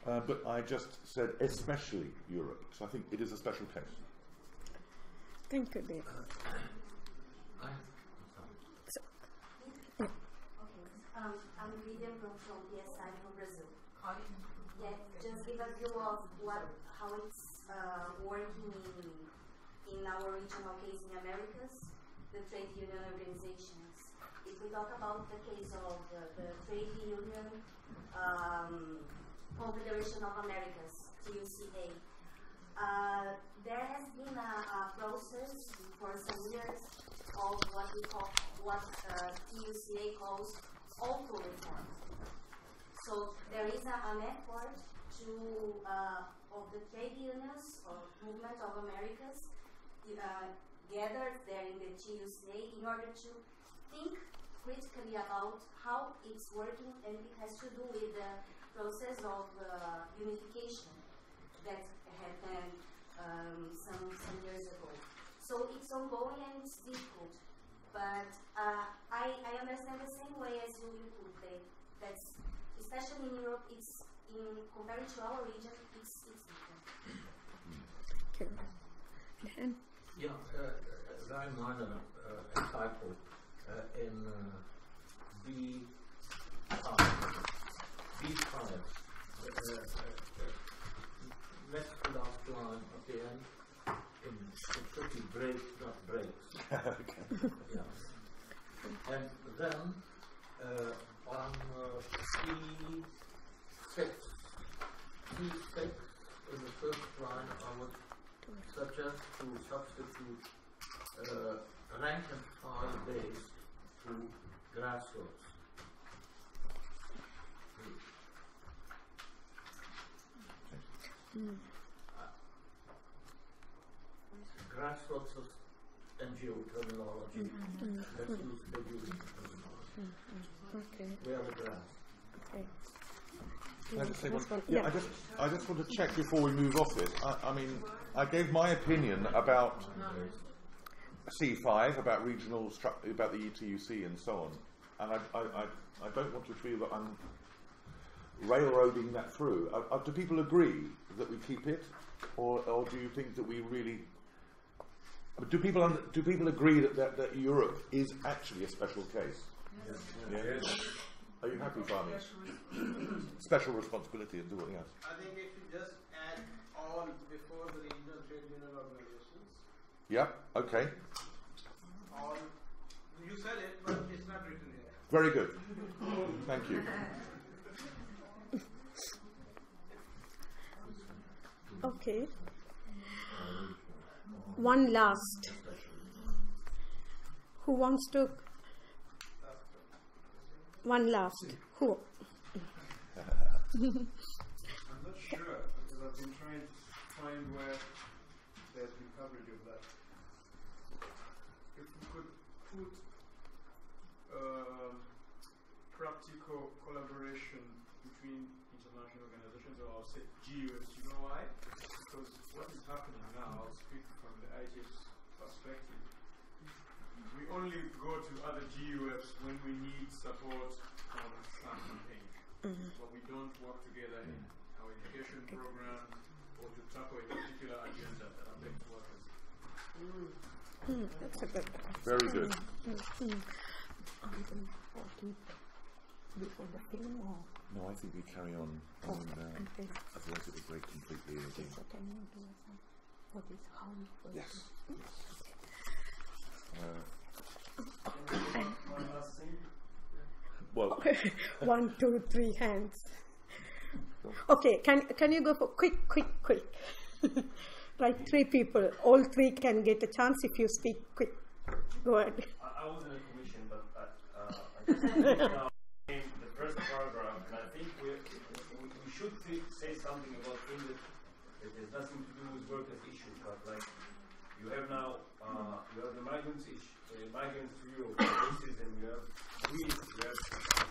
but I just said especially Europe, because I think it is a special case. Thank you, Dave. I'm Vivian from PSI from Brazil. Yeah, just give a view of how it's working in our regional case in Americas, the trade union organizations. If we talk about the case of the Trade Union Confederation of Americas, TUCA, there has been a process for some years of what TUCA calls auto reform. So there is an effort of the trade unions or movement of Americas gathered there in the TUCA in order to think critically about how it's working, and it has to do with the process of unification that happened some years ago. So it's ongoing and it's difficult. But I understand the same way as you put it. That's especially in Europe. It's compared to our region. It's different. Okay. Yeah, very minor typo in B5, next to last line at the end. It should be break, not breaks. Okay. Yeah. And then on C6 in the first line, I would suggest to substitute rank and file based to grassroots. Grassroots of NGO terminology. Let's use the union terminology. Okay. We are the grass. Okay. Can I just say one? Yeah. I just want to check before we move off it. I mean, I gave my opinion about C5, about regional about the ETUC and so on, and I don't want to feel that I'm railroading that through. Do people agree that we keep it, or do you think that we really? Do people agree that Europe is actually a special case? Yes. Yes. Are you happy, farmers? Special responsibility and do what else? I think if you just add all before the regional trade union organizations. Yeah. Okay. All. You said it, but it's not written here. Very good. Thank you. Okay. One last. Who wants to? One last. Who? I'm not sure, because I've been trying to find where there's been coverage of that. If we could put practical collaboration between international organizations, or I'll say GUS, you know why? Because what is happening now, I'll speak from the ITS perspective, we only go to other GUFs when we need support from some campaign. But we don't work together in our education programs or to tackle a particular agenda that affects workers. That's a good. Very good. Before the film, or? No, I think we carry on. Okay. Otherwise it will break completely again. So can you do what is how we work? Yes. One last thing. Well, 1, 2, 3 hands. Okay, can you go for quick? Right, 3 people. All 3 can get a chance if you speak quick. Go ahead. I was in a commission, but I just now in the first paragraph, and I think we should say something about things that has nothing to do with workers' issues, but like you have now you have the migrants issue, migrants to Europe, racism, you have Greece, you have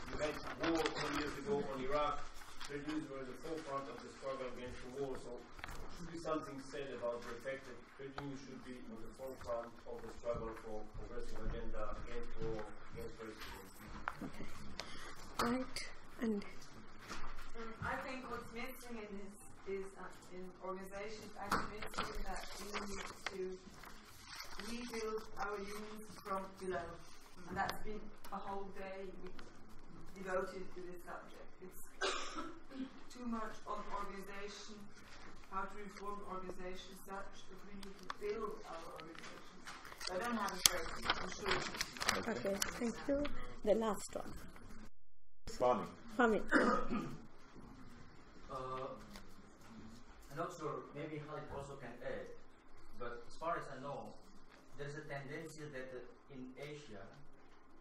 We had war 20 years ago on Iraq. Trade unions were at the forefront of the struggle against the war. So there should be something said about the fact that trade unions should be on the forefront of the struggle for progressive agenda against war, against racism. Right. And I think what's missing in this is in organizations actually missing that we need to rebuild our unions from below. And that's been a whole day devoted to this subject. It's too much on organization, how to reform organizations such that we need to build our organizations. I don't have a question, I'm sure. okay, thank you. The last one. Fahmi. I'm not sure, maybe Khalid also can add, but as far as I know, there's a tendency that in Asia,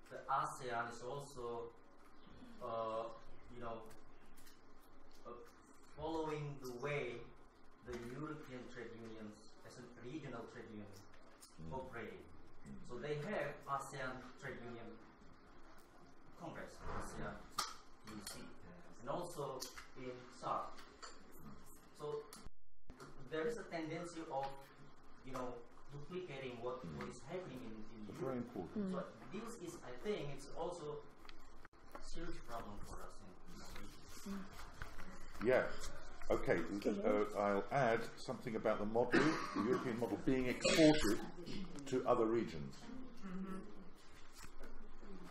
the ASEAN is also, following the way the European trade unions, as a regional trade union, operate. So they have ASEAN Trade Union Congress, ASEAN UC, and also in SAARC. So there is a tendency of, duplicating what is happening in Europe. Very important. So this is, I think, it's also a serious problem for us in our region. Yeah. Okay. I'll add something about the model, the European model, being exported to other regions.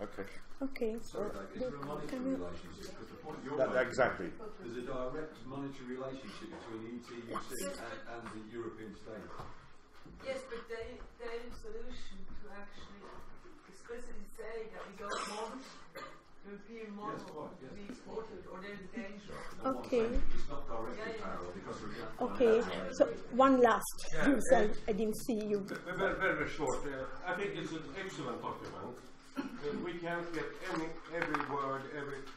Okay. Okay. Sorry, Dave, is there a monetary relationship? Because the point you're making, exactly. There's a direct monetary relationship between the ETUC and the European state. Yes, but their solution to actually explicitly say that we don't want European model to be exported, or there's a danger. Okay. It's not directly parallel because of the Okay, so one last. I didn't see you. Very, very short. I think it's an excellent document. We can't get every word,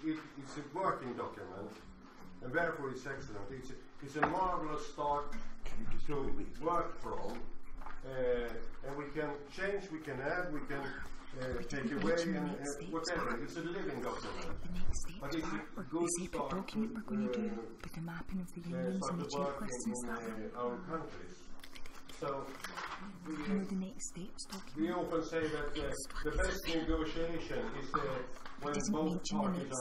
it's a working document, and therefore it's excellent. It's a marvelous start to work from, and we can change, we can add, we can take away, and whatever. It's a living document. But it's a good start document we're going to do with the mapping of the unions and the checklists and stuff. Our countries. So the next steps document. we often say that the best negotiation is when both parties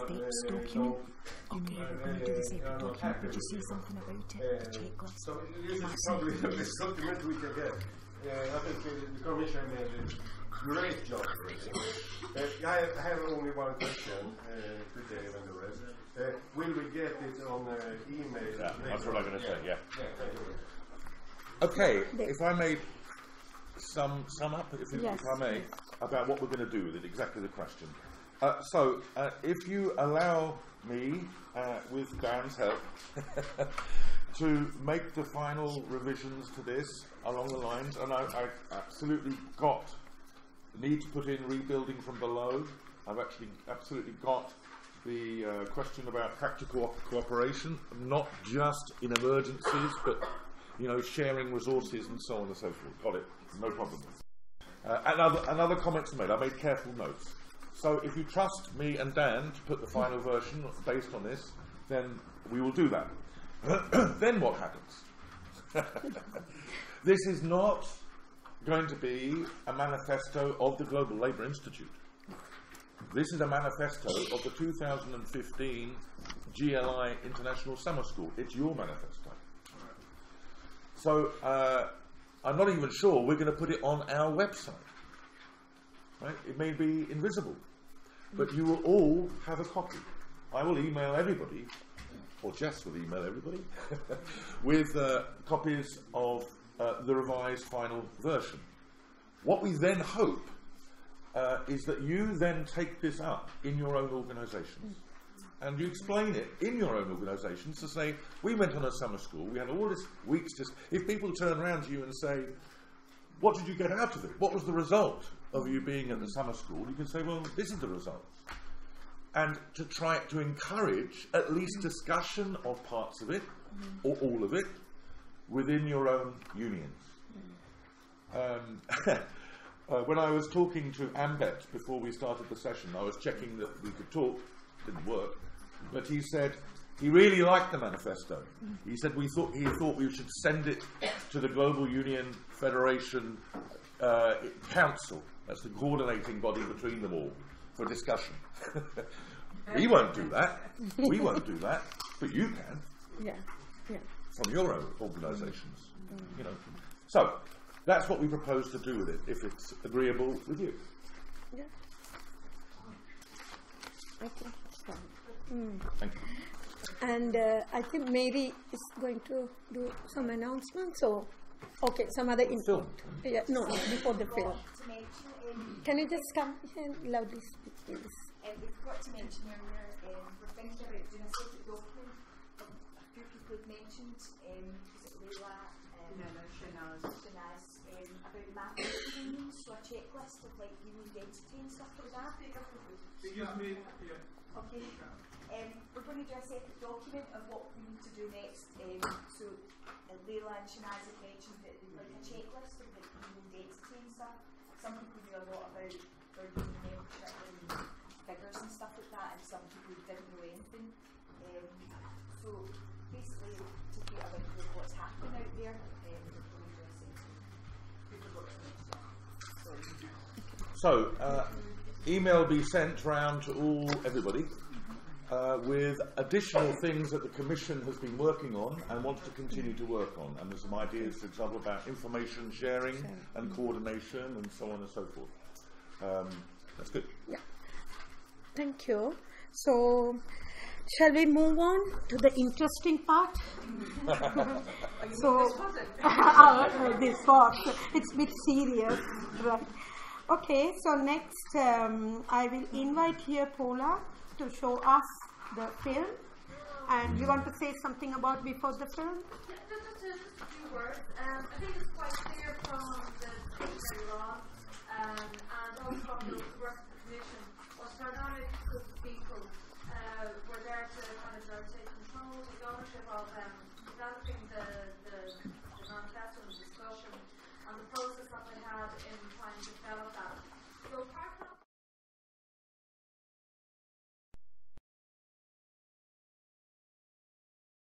are not happy. Did you see something about it? The checklist. So this is probably the best document we can get. I think the Commission made a great job for it. I have only one question to Dave and the rest. Will we get it on email? Yeah, that's what I'm going to say, yeah. Thank you. Okay, if I may sum up, if I may, about what we're going to do with it, exactly the question. So, if you allow me, with Dan's help, to make the final revisions to this along the lines, and I absolutely got the need to put in rebuilding from below. I've actually absolutely got the question about practical cooperation, not just in emergencies, but sharing resources and so on and so forth. Got it, no problem. And other comments are made. I made careful notes. So if you trust me and Dan to put the final version based on this, then we will do that. Then what happens? This is not going to be a manifesto of the Global Labour Institute. This is a manifesto of the 2015 GLI International Summer School. It's your manifesto. So I'm not even sure we're going to put it on our website. Right? It may be invisible, but you will all have a copy. I will email everybody, or Jess will email everybody, with copies of the revised final version. What we then hope is that you then take this up in your own organisations. And you explain it in your own organisations to say, we went on a summer school, we had all this weeks to... If people turn around to you and say, what did you get out of it? What was the result of you being at the summer school? You can say, well, this is the result. And to try to encourage at least discussion of parts of it, or all of it, within your own unions. When I was talking to Ambet before we started the session, I was checking that we could talk. didn't work. But he said he really liked the manifesto. He said he thought we should send it to the Global Union Federation Council. That's the coordinating body between them all for discussion. We won't do that. We won't do that. But you can. Yeah. Yeah. From your own organisations. You know. So that's what we propose to do with it, if it's agreeable with you. Yeah. Okay. Thank you. And I think Mary is going to do some announcements. So, okay, some other info. Yeah, no, before the film. Can you just come and loudly speak, please? We forgot to mention earlier, we're thinking about doing a separate document. A few people had mentioned, was it Leila? Shanaz, about mapping unions, so a checklist of like union identity and stuff like that. Excuse me. Yeah. Okay. We're going to do a separate document of what we need to do next. So Leila and Shanaz had mentioned that they'd like a checklist of like union identity and stuff. Some people knew a lot about their union membership and figures and stuff like that, and some people didn't know anything. So basically, to get a link of what's happening out there, we're going to do a separate. We forgot to mention that. So, email be sent round to everybody with additional things that the Commission has been working on and wants to continue to work on. And there's some ideas, for example, about information sharing and coordination and so on and so forth. That's good. Yeah. Thank you. So, shall we move on to the interesting part? So, this was. It's a bit serious, right? Okay, so next I will invite here Paula to show us the film. And you want to say something about before the film?